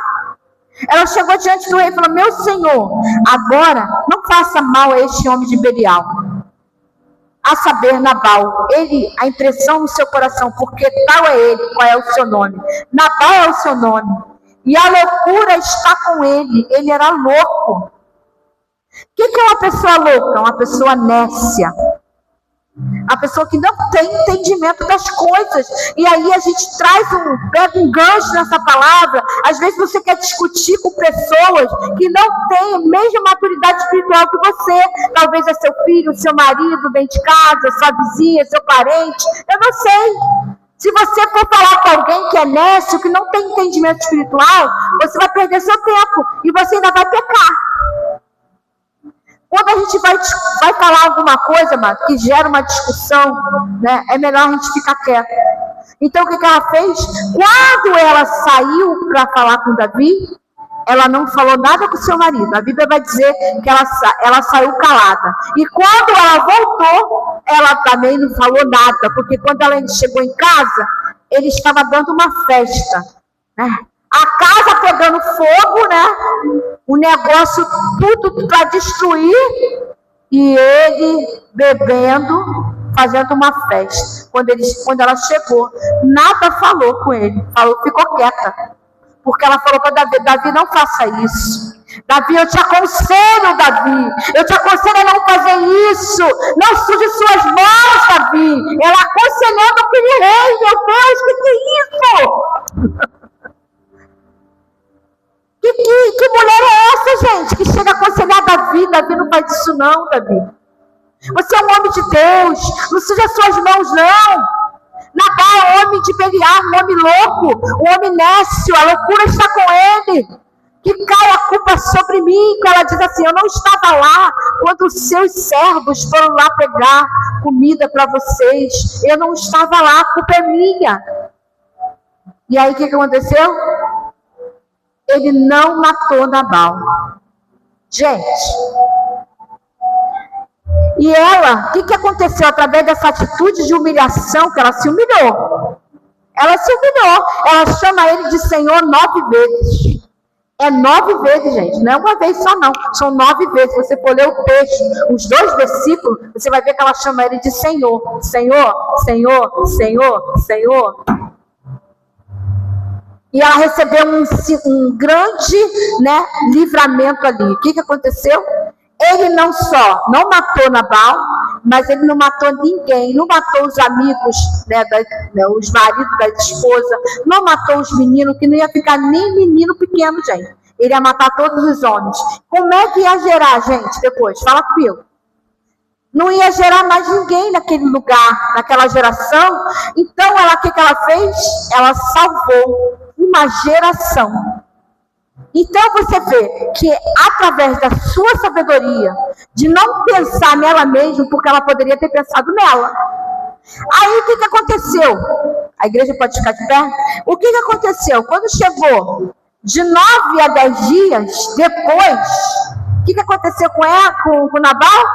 Ela chegou diante do rei e falou, meu senhor, agora não faça mal a este homem de Belial. A saber, Nabal, a impressão no seu coração, porque tal é ele, qual é o seu nome? Nabal é o seu nome. E a loucura está com ele era louco. O que é uma pessoa louca? Uma pessoa nécia. A pessoa que não tem entendimento das coisas. E aí a gente pega um gancho nessa palavra. Às vezes você quer discutir com pessoas que não têm a mesma maturidade espiritual que você. Talvez é seu filho, seu marido dentro de casa, sua vizinha, seu parente. Eu não sei. Se você for falar com alguém que é nécio, que não tem entendimento espiritual, você vai perder seu tempo. E você ainda vai pecar. Quando a gente vai falar alguma coisa, mano, que gera uma discussão, né, é melhor a gente ficar quieto. Então, o que ela fez? Quando ela saiu para falar com Davi, ela não falou nada com seu marido. A Bíblia vai dizer que ela saiu calada. E quando ela voltou, ela também não falou nada, porque quando ela chegou em casa, ele estava dando uma festa, né? A casa pegando fogo, né? O negócio tudo para destruir, e ele bebendo, fazendo uma festa. Quando ela chegou, nada falou com ele, ficou quieta, porque ela falou para Davi, não faça isso. Davi, eu te aconselho, Davi, eu te aconselho a não fazer isso, não suje suas mãos, Davi. Ela aconselhando aquele rei, meu Deus, que é isso? Que mulher é essa, gente, que chega a aconselhar Davi? Davi não faz isso não, Davi. Você é um homem de Deus, não suja suas mãos não. Nabal é um homem de Beliar, um homem louco, um homem nécio, a loucura está com ele. Que cai a culpa sobre mim. Ela diz assim: eu não estava lá quando os seus servos foram lá pegar comida para vocês. Eu não estava lá, a culpa é minha. E aí o que aconteceu? Ele não matou Nabal. Gente, e ela, o que aconteceu? Através dessa atitude de humilhação, que ela se humilhou. Ela se humilhou. Ela chama ele de Senhor 9 vezes. É 9 vezes, gente. Não é uma vez só, não. São 9 vezes. Se você for ler o texto, os 2 versículos, você vai ver que ela chama ele de Senhor. Senhor, Senhor, Senhor, Senhor. E ela recebeu um grande, livramento ali. O que aconteceu? Ele não só não matou Nabal, mas ele não matou ninguém. Não matou os amigos, os maridos da esposa. Não matou os meninos, que não ia ficar nem menino pequeno, gente. Ele ia matar todos os homens. Como é que ia gerar, gente, depois? Fala comigo. Não ia gerar mais ninguém naquele lugar, naquela geração. Então, o que ela fez? Ela salvou uma geração. Então você vê que através da sua sabedoria, de não pensar nela mesma, porque ela poderia ter pensado nela. Aí o que aconteceu? A igreja pode ficar de pé? O que aconteceu? Quando chegou de 9 a 10 dias depois, o que aconteceu com Nabal?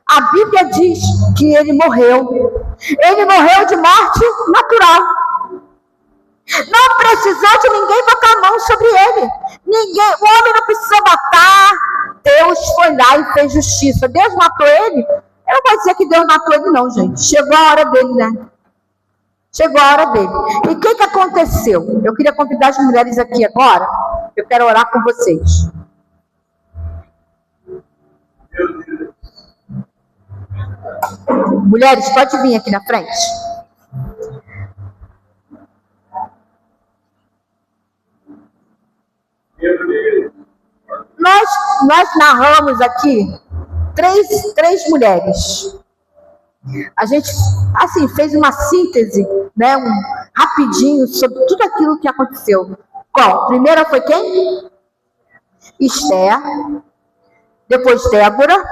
A Bíblia diz que ele morreu. Ele morreu de morte natural. Não precisou de ninguém botar a mão sobre ele. Ninguém, o homem não precisou matar. Deus foi lá e fez justiça. Deus matou ele? Eu não vou dizer que Deus matou ele não, gente. Chegou a hora dele, né? Chegou a hora dele. E o que aconteceu? Eu queria convidar as mulheres aqui agora. Eu quero orar com vocês. Mulheres, pode vir aqui na frente. Nós narramos aqui três mulheres. A gente, assim, fez uma síntese, rapidinho, sobre tudo aquilo que aconteceu. Qual? A primeira foi quem? Esther. Depois Débora.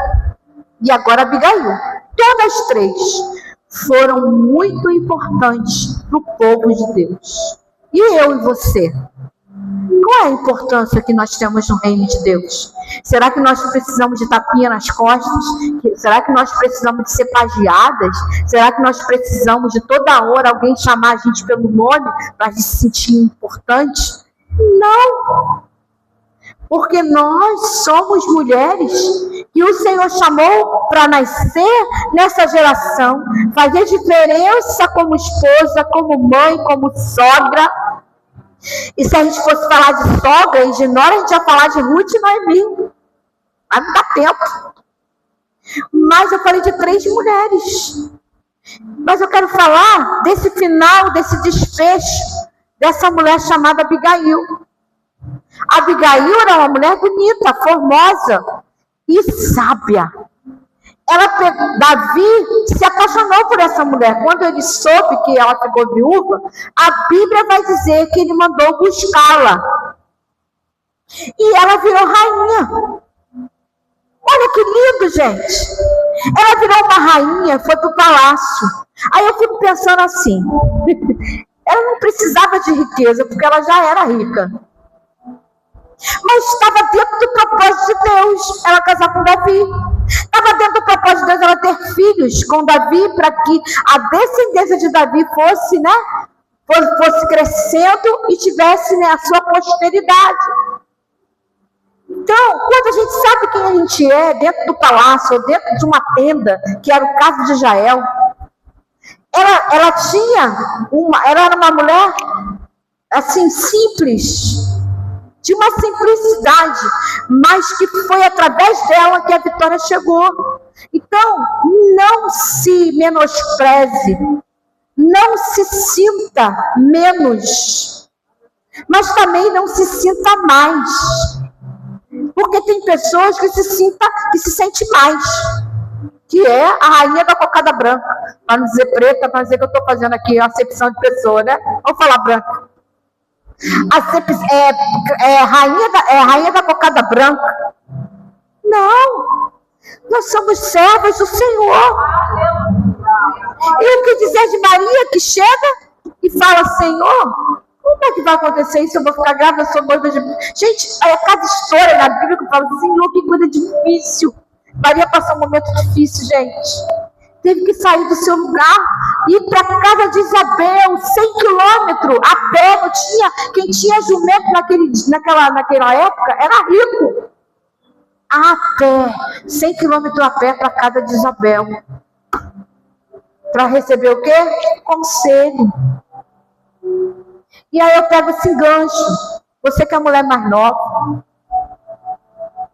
E agora Abigail. Todas 3 foram muito importantes para o povo de Deus. E eu e você? Qual é a importância que nós temos no reino de Deus? Será que nós precisamos de tapinha nas costas? Será que nós precisamos de ser pagiadas? Será que nós precisamos de toda hora alguém chamar a gente pelo nome para a gente se sentir importante? Não! Porque nós somos mulheres que o Senhor chamou para nascer nessa geração, fazer diferença como esposa, como mãe, como sogra. E se a gente fosse falar de sogra e de nora, a gente ia falar de Ruth e Noemi. Mas não dá tempo. Mas eu falei de 3 mulheres. Mas eu quero falar desse final, desse desfecho, dessa mulher chamada Abigail. Abigail era uma mulher bonita, formosa e sábia. Davi se apaixonou por essa mulher. Quando ele soube que ela ficou viúva, a Bíblia vai dizer que ele mandou buscá-la. E ela virou rainha. Olha que lindo, gente. Ela virou uma rainha, foi para o palácio. Aí eu fico pensando assim, ela não precisava de riqueza, porque ela já era rica. Mas estava dentro do propósito de Deus ela casar com Davi. Estava dentro do propósito de Deus ela ter filhos com Davi, para que a descendência de Davi fosse crescendo e tivesse a sua posteridade. Então, quando a gente sabe quem a gente é, dentro do palácio, ou dentro de uma tenda, que era o caso de Jael, ela era uma mulher assim, simples, de uma simplicidade, mas que foi através dela que a vitória chegou. Então, não se menospreze, não se sinta menos. mas também não se sinta mais. Porque tem pessoas que se sentem mais, que é a rainha da cocada branca, para não dizer preta, para dizer que eu estou fazendo aqui a acepção de pessoa, né? Vamos falar branca. Rainha da cocada branca. Não, nós somos servos do Senhor. E o que dizer de Maria que chega e fala: Senhor, como é que vai acontecer isso? Eu vou ficar grávida, eu sou noiva de... Gente, é cada história na Bíblia que fala: Senhor, que coisa difícil. Maria passou um momento difícil, gente. Teve que sair do seu lugar e ir para a casa de Isabel, 100 quilômetros, a pé. Não tinha, quem tinha jumento naquela época era rico. A pé, 100 quilômetros a pé para a casa de Isabel. Para receber o quê? Conselho. E aí eu pego esse gancho. Você que é a mulher mais nova,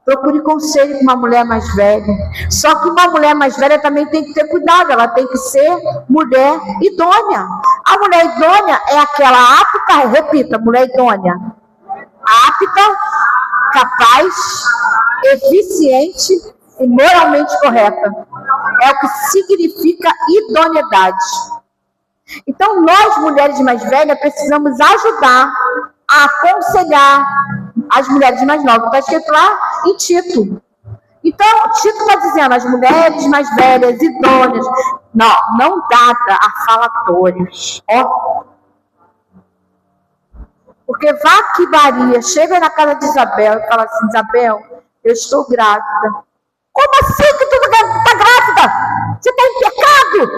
procure conselho com uma mulher mais velha. Só que uma mulher mais velha também tem que ter cuidado. Ela tem que ser mulher idônea. A mulher idônea é aquela apta, repita, mulher idônea. Apta, capaz, eficiente e moralmente correta. É o que significa idoneidade. Então, nós, mulheres mais velhas, precisamos ajudar a aconselhar as mulheres mais novas. Está escrito lá em Tito. Então, Tito está dizendo: as mulheres mais velhas, idôneas, não dada a falatórios. Ó. Porque vá que Maria chega na casa de Isabel e fala assim: Isabel, eu estou grávida. Como assim que tu está grávida? Você está em pecado?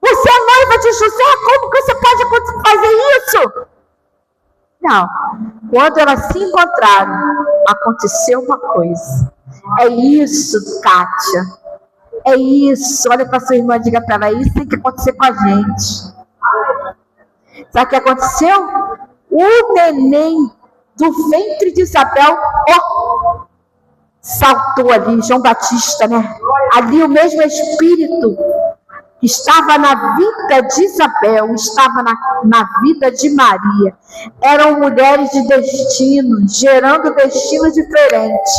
Você é noiva de José? Como que você pode fazer isso? Não. Quando elas se encontraram, aconteceu uma coisa. É isso, Kátia. É isso. Olha para sua irmã e diga para ela: isso tem que acontecer com a gente. Sabe o que aconteceu? O neném do ventre de Isabel, saltou ali, João Batista, né? Ali o mesmo Espírito que estava na vida de Isabel, estava na vida de Maria. Eram mulheres de destino, gerando destino diferente.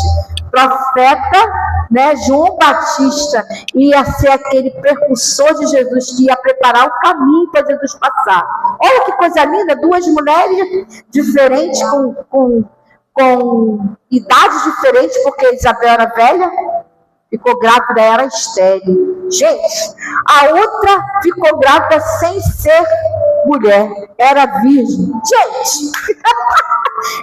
Profeta, né, João Batista ia ser aquele precursor de Jesus, que ia preparar o caminho para Jesus passar. Olha que coisa linda, duas mulheres diferentes, com idades diferentes, porque Isabel era velha, ficou grávida, era estéril. Gente, a outra ficou grávida sem ser mulher, era virgem. Gente,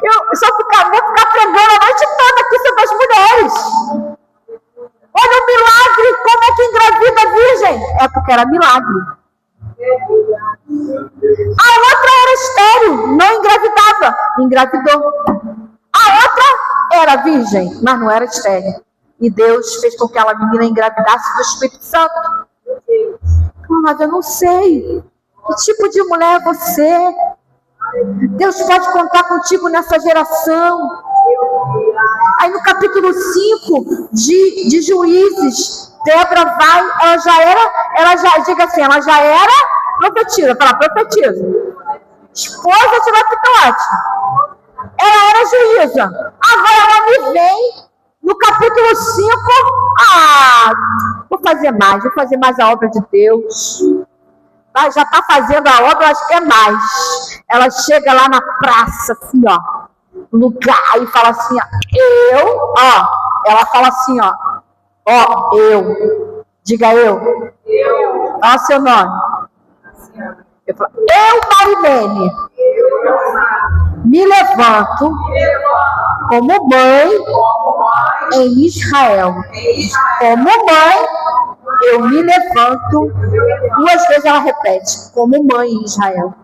eu vou ficar pregando a noite toda aqui sobre as mulheres. Olha o milagre, como é que engravida virgem? É porque era milagre. A outra era estéril, não engravidava, engravidou. A outra era virgem, mas não era estéril. E Deus fez com que aquela menina engravidasse do Espírito Santo. Mas eu não sei. Que tipo de mulher é você? Deus pode contar contigo nessa geração. Aí no capítulo 5 de Juízes, Débora vai, ela já era profetisa. Fala, profetisa. Esposa de Lapitote. Ela era juíza. Agora ela me vem no capítulo 5, vou fazer mais a obra de Deus. Já está fazendo a obra, acho que é mais. Ela chega lá na praça, assim, lugar, e fala assim, ela fala assim, diga eu. Olha seu nome. Eu, Marilene, me levanto como mãe em Israel. Como mãe, eu me levanto. 2 vezes ela repete: como mãe em Israel.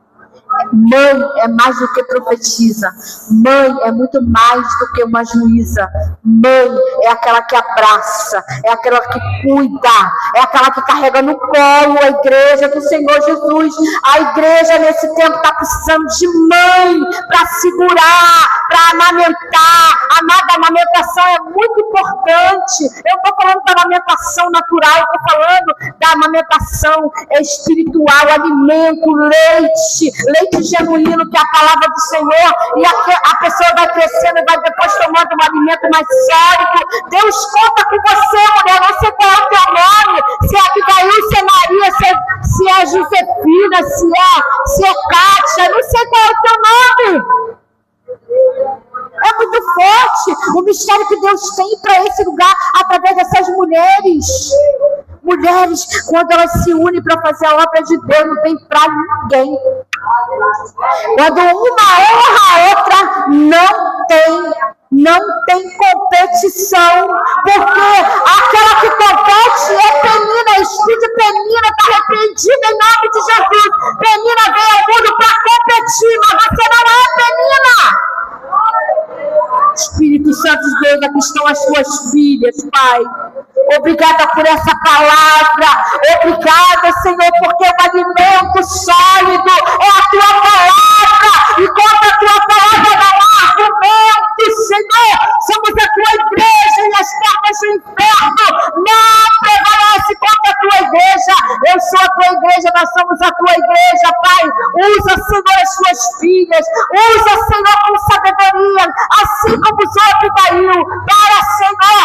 Mãe é mais do que profetiza. Mãe é muito mais do que uma juíza. Mãe é aquela que abraça, é aquela que cuida, é aquela que carrega no colo a igreja do Senhor Jesus. A igreja nesse tempo está precisando de mãe para segurar, para amamentar. Amada, a amamentação é muito importante. Eu estou falando da amamentação natural, eu estou falando da amamentação espiritual, alimento, leite genuíno, que é a palavra do Senhor, e a pessoa vai crescendo e vai depois tomando um alimento mais sólido. Deus conta com você, mulher, não sei qual é o teu nome, se é Abigail, se é Maria, se é Josefina, se é Kátia, não sei qual é o teu nome. É muito forte o mistério que Deus tem para esse lugar através dessas mulheres. Mulheres, quando elas se unem para fazer a obra de Deus, não tem para ninguém. Quando uma honra a outra, não tem competição, porque aquela que compete é Penina. Espírito de Penina está repreendido em nome de Jesus. Penina veio ao mundo para competir, mas você não é Penina. Espírito Santo de Deus, aqui estão as suas filhas, Pai. Obrigada por essa palavra. Obrigada, Senhor, porque o alimento sólido é a tua palavra. E contra a tua palavra não há argumento, Senhor. Somos a tua igreja e as portas do inferno não prevalecem contra a tua igreja. Eu sou a tua igreja, nós somos a tua igreja, Pai. Usa, Senhor, as suas filhas. Usa, Senhor, com sabedoria, assim como usou Abigail, para, Senhor,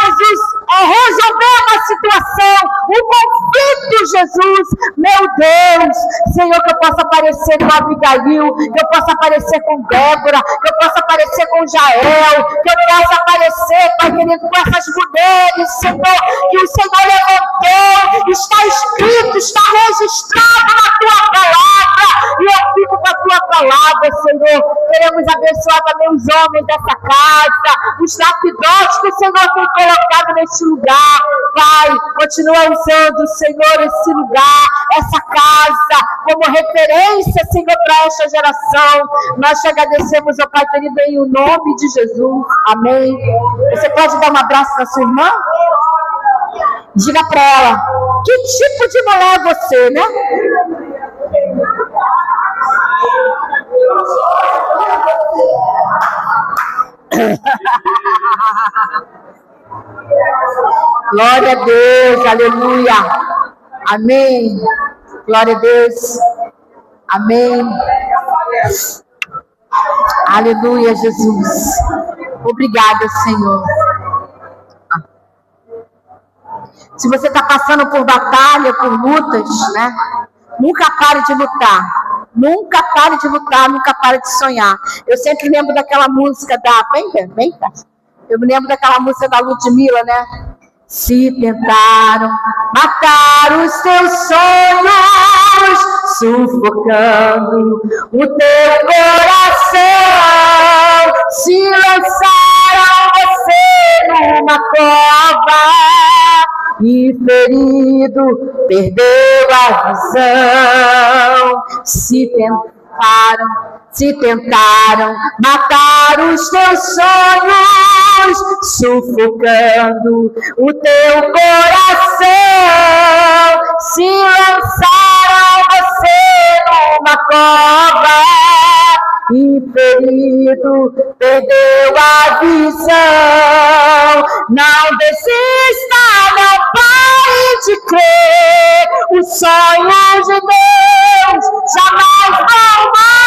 Jesus, resolver uma situação, um conflito, Jesus. Meu Deus, Senhor, que eu possa aparecer com Abigail, que eu possa aparecer com Débora, que eu possa aparecer com Jael, que eu possa aparecer, Pai querido, com essas mulheres, Senhor, que o Senhor levantou, está escrito, está registrado na tua palavra, e eu fico com a tua palavra, Senhor. Queremos abençoar também os homens dessa casa, os lapidórios que o Senhor tem colocado neste lugar. Pai, continua usando, Senhor, esse lugar, essa casa, como referência, Senhor, para esta geração. Nós te agradecemos, ó Pai querido, em o nome de Jesus. Amém. Você pode dar um abraço na sua irmã? Diga para ela, que tipo de mulher é você, né? Glória a Deus, aleluia, amém, glória a Deus, amém, aleluia, Jesus, obrigada, Senhor. Se você está passando por batalha, por lutas, né? Nunca pare de lutar. Nunca pare de lutar, nunca pare de sonhar. Eu sempre lembro daquela música da... Vem, cá. Eu me lembro daquela música da Ludmilla, né? Se tentaram matar os teus sonhos, sufocando o teu coração, se lançaram você numa cova, e ferido perdeu a visão. Se tentaram matar os teus sonhos, sufocando o teu coração, se lançaram você numa cova, e ferido perdeu a visão. Não desista, não pare de crer, os sonhos de Deus jamais vão morrer.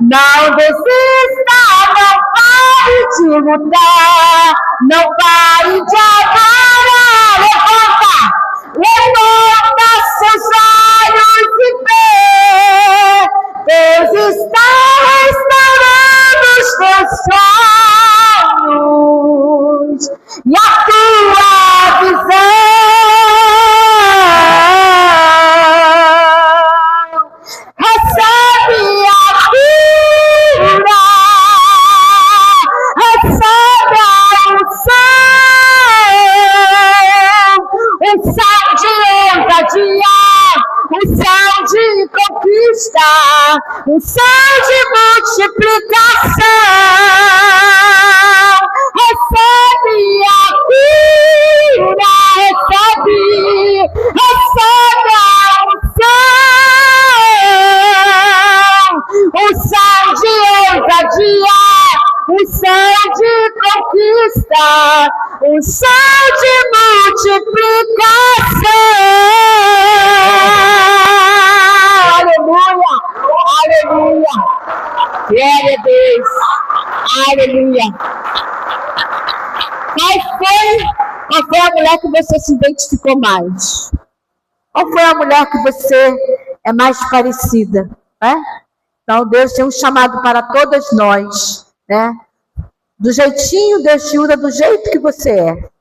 Não desista, não pare de lutar, não pare de amar. Levanta seus olhos e vê, Deus está restaurando os teus sonhos e a tua visão. Recebe a cura, recebe a unção de ousadia, unção de conquista, unção de multiplicação. Recebe a cura, recebe a unção de unção de multiplicação. Aleluia, aleluia, glória a Deus, aleluia. Qual foi a mulher que você se identificou mais? Qual foi a mulher que você é mais parecida? Né? Então, Deus tem um chamado para todas nós, né? Do jeitinho, Deus te usa do jeito que você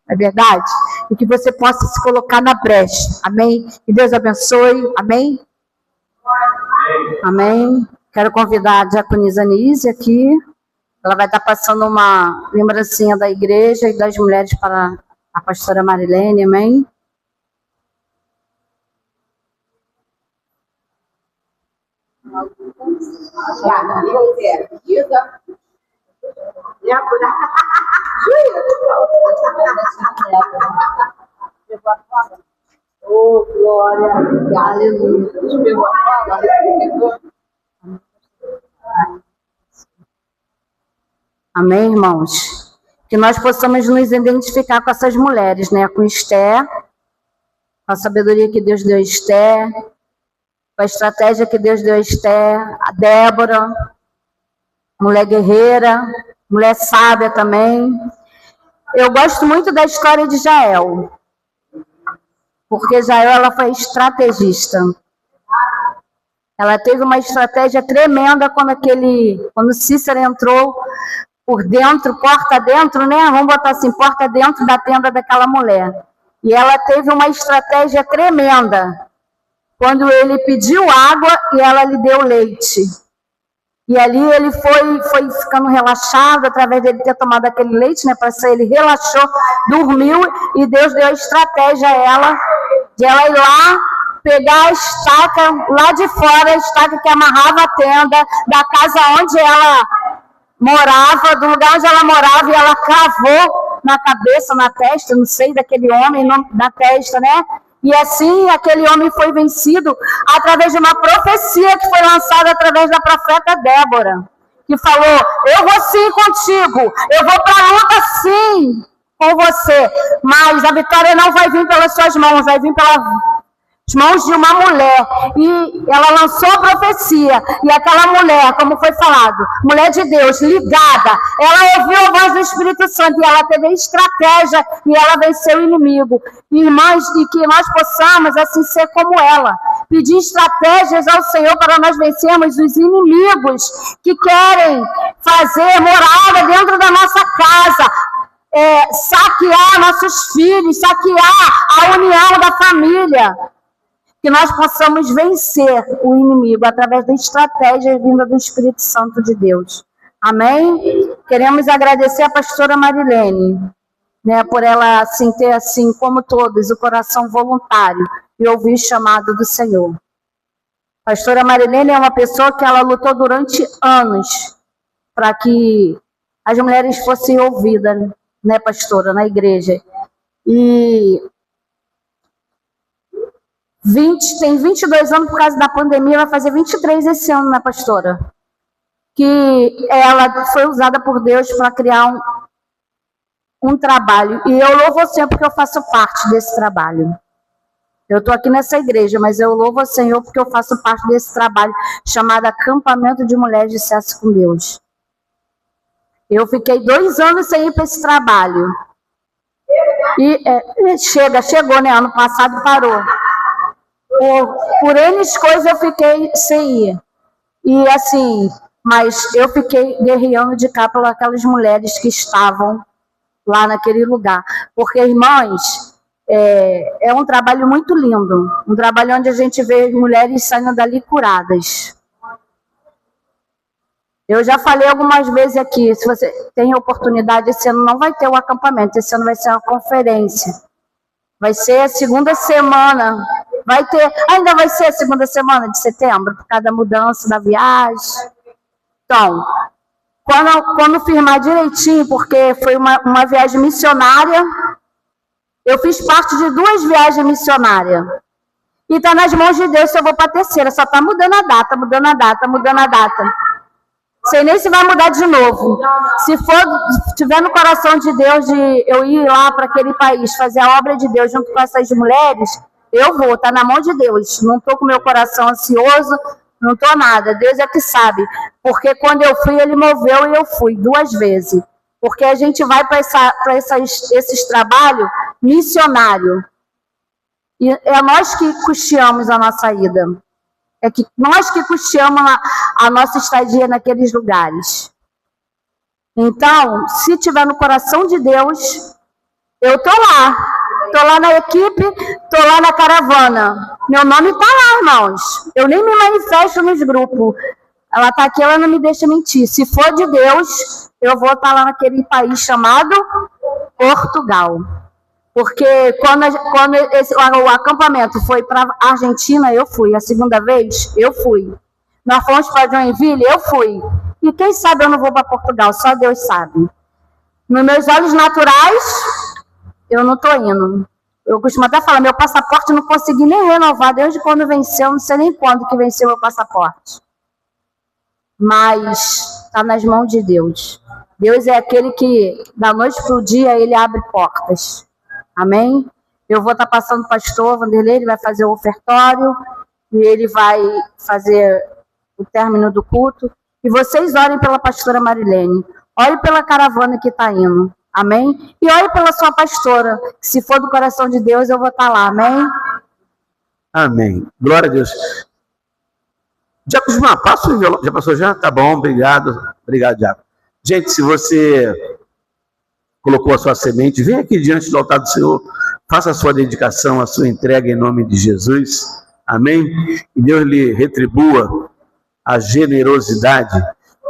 é verdade? E que você possa se colocar na brecha, amém? Que Deus abençoe, amém? Amém. Quero convidar a diaconisa Nise aqui, ela vai estar passando uma lembrancinha da igreja e das mulheres para a pastora Marilene, amém? Oh, glória, aleluia. Amém, irmãos? Que nós possamos nos identificar com essas mulheres, né? Com Esther, com a sabedoria que Deus deu a Esther, com a estratégia que Deus deu a Esther, a Débora, mulher guerreira, mulher sábia também. Eu gosto muito da história de Jael, porque Jael ela foi estrategista. Ela teve uma estratégia tremenda quando Cícera entrou por dentro, porta dentro, né? Vamos botar assim, porta dentro da tenda daquela mulher. E ela teve uma estratégia tremenda. Quando ele pediu água e ela lhe deu leite. E ali ele foi ficando relaxado, através dele ter tomado aquele leite, né? Para sair, ele relaxou, dormiu, e Deus deu a estratégia a ela, de ela ir lá, pegar a estaca lá de fora, a estaca que amarrava a tenda da casa onde ela morava, do lugar onde ela morava, e ela cravou na cabeça, na testa, não sei, daquele homem, na testa, né? E assim aquele homem foi vencido através de uma profecia que foi lançada através da profeta Débora, que falou: eu vou sim contigo, eu vou para a luta sim com você, mas a vitória não vai vir pelas suas mãos, vai vir pelas mãos de uma mulher. E ela lançou a profecia, e aquela mulher, como foi falado, mulher de Deus, ligada, ela ouviu a voz do Espírito Santo, e ela teve estratégia, e ela venceu o inimigo. Irmãs, e que nós possamos assim ser como ela, pedir estratégias ao Senhor para nós vencermos os inimigos que querem fazer morada dentro da nossa casa, saquear nossos filhos, saquear a união da família. Que nós possamos vencer o inimigo através da estratégia vinda do Espírito Santo de Deus. Amém? Queremos agradecer a pastora Marilene, né, por ela assim, ter, assim, como todos, o coração voluntário e ouvir o chamado do Senhor. A pastora Marilene é uma pessoa que ela lutou durante anos para que as mulheres fossem ouvidas, né, pastora, na igreja. E tem 22 anos por causa da pandemia, vai fazer 23 esse ano, né, pastora? Que ela foi usada por Deus para criar um trabalho. E eu louvo o Senhor porque eu faço parte desse trabalho. Eu estou aqui nessa igreja, mas eu louvo o Senhor porque eu faço parte desse trabalho chamado Acampamento de Mulheres de Sucesso com Deus. Eu fiquei 2 anos sem ir para esse trabalho. E chegou, né? Ano passado parou. Por N coisas eu fiquei sem ir. E assim, mas eu fiquei guerreando de cá pelas aquelas mulheres que estavam lá naquele lugar. Porque, irmãs, é um trabalho muito lindo. Um trabalho onde a gente vê mulheres saindo dali curadas. Eu já falei algumas vezes aqui, se você tem oportunidade, esse ano não vai ter o acampamento, esse ano vai ser uma conferência. Vai ser a segunda semana. Ainda vai ser a segunda semana de setembro, por causa da mudança da viagem. Então, quando firmar direitinho, porque foi uma viagem missionária, eu fiz parte de 2 viagens missionárias. E está nas mãos de Deus se eu vou para a terceira, só está mudando a data. Sei nem se vai mudar de novo. Se tiver no coração de Deus de eu ir lá para aquele país, fazer a obra de Deus junto com essas mulheres, eu vou, tá na mão de Deus. Não tô com meu coração ansioso, não tô nada. Deus é que sabe. Porque quando eu fui, Ele moveu e eu fui 2 vezes. Porque a gente vai para esses trabalhos missionários. E é nós que custeamos a nossa ida. É que nós que custeamos a nossa estadia naqueles lugares. Então, se tiver no coração de Deus, eu tô lá. Tô lá na equipe, tô lá na caravana. Meu nome tá lá, irmãos. Eu nem me manifesto nos grupos. Ela tá aqui, ela não me deixa mentir. Se for de Deus, eu vou estar lá naquele país chamado Portugal. Porque quando o acampamento foi para a Argentina, eu fui. A segunda vez, eu fui. Nós fomos para Joinville, eu fui. E quem sabe eu não vou para Portugal, só Deus sabe. Nos meus olhos naturais, eu não estou indo. Eu costumo até falar, meu passaporte não consegui nem renovar desde quando venceu, não sei nem quando que venceu meu passaporte. Mas está nas mãos de Deus. Deus é aquele que, da noite para o dia, Ele abre portas. Amém? Eu vou estar passando o pastor Vanderlei, ele vai fazer o ofertório, e ele vai fazer o término do culto. E vocês orem pela pastora Marilene. Olhe pela caravana que está indo. Amém? E olhe pela sua pastora. Se for do coração de Deus, eu vou estar lá. Amém? Amém. Glória a Deus. Diácono Gilmar, passa o envelope. Já passou já? Tá bom, obrigado. Obrigado, Diácono. Gente, se você colocou a sua semente, vem aqui diante do altar do Senhor, faça a sua dedicação, a sua entrega em nome de Jesus. Amém? E Deus lhe retribua a generosidade.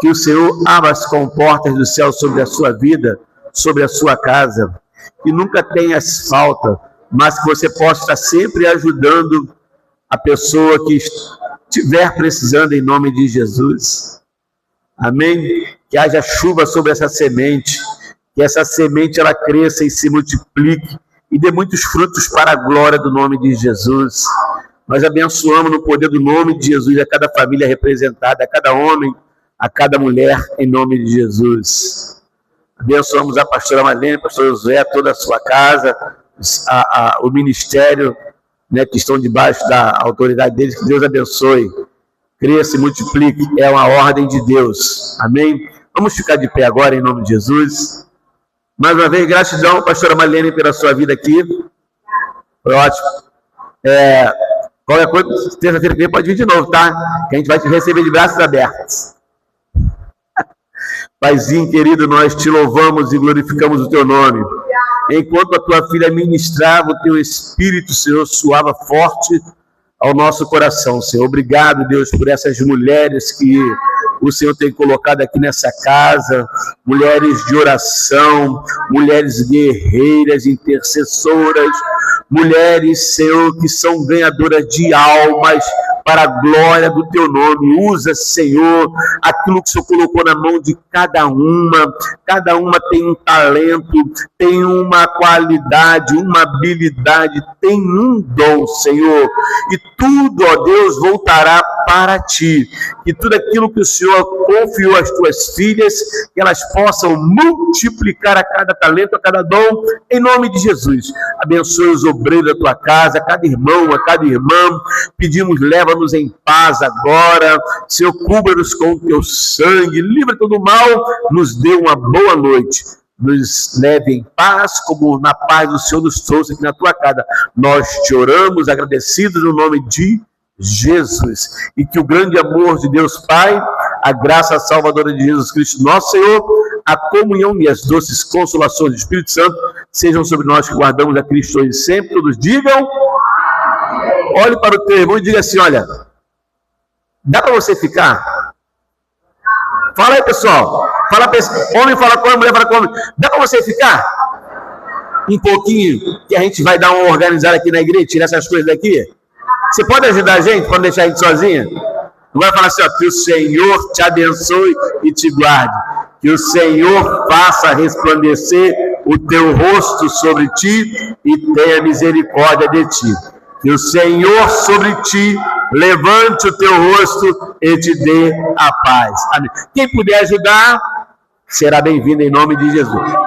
Que o Senhor abra as comportas do céu sobre a sua vida, sobre a sua casa. Que nunca tenhas falta, mas que você possa estar sempre ajudando a pessoa que estiver precisando em nome de Jesus. Amém? Que haja chuva sobre essa semente, que essa semente ela cresça e se multiplique e dê muitos frutos para a glória do nome de Jesus. Nós abençoamos no poder do nome de Jesus a cada família representada, a cada homem, a cada mulher, em nome de Jesus. Abençoamos a pastora Marlene, o pastor José, toda a sua casa, o ministério, né, que estão debaixo da autoridade deles, que Deus abençoe, cresça e multiplique, é uma ordem de Deus. Amém? Vamos ficar de pé agora em nome de Jesus. Mais uma vez, gratidão, pastora Marlene, pela sua vida aqui. Foi ótimo. Qualquer coisa, terça-feira que vem pode vir de novo, tá? Que a gente vai te receber de braços abertos. Paizinho querido, nós te louvamos e glorificamos o teu nome. Enquanto a tua filha ministrava, o teu Espírito, Senhor, soava forte ao nosso coração, Senhor. Obrigado, Deus, por essas mulheres que o Senhor tem colocado aqui nessa casa, mulheres de oração, mulheres guerreiras, intercessoras, mulheres, Senhor, que são ganhadoras de almas para a glória do teu nome. Usa, Senhor, aquilo que o Senhor colocou na mão de cada uma tem um talento, tem uma qualidade, uma habilidade, tem um dom, Senhor, e tudo, ó Deus, voltará para ti, que tudo aquilo que o Senhor confiou às tuas filhas, que elas possam multiplicar a cada talento, a cada dom, em nome de Jesus. Abençoe os obreiros da tua casa, a cada irmão, a cada irmã. Pedimos, leva-nos em paz agora, Senhor, cubra-nos com o teu sangue, livra todo o mal, nos dê uma boa noite, nos leve em paz, como na paz do Senhor nos trouxe aqui na tua casa. Nós te oramos, agradecidos no nome de Jesus, e que o grande amor de Deus Pai, a graça salvadora de Jesus Cristo, nosso Senhor, a comunhão e as doces consolações do Espírito Santo sejam sobre nós que guardamos a Cristo hoje e sempre. Todos digam, olhe para o teu irmão e diga assim: olha, dá para você ficar? Fala aí, pessoal, fala para esse homem, fala com a mulher, fala com o homem, dá para você ficar? Um pouquinho, que a gente vai dar uma organizada aqui na igreja, tirar essas coisas daqui. Você pode ajudar a gente para não deixar a gente sozinha? Não vai falar assim, ó, que o Senhor te abençoe e te guarde. Que o Senhor faça resplandecer o teu rosto sobre ti e tenha misericórdia de ti. Que o Senhor sobre ti levante o teu rosto e te dê a paz. Amém. Quem puder ajudar, será bem-vindo em nome de Jesus.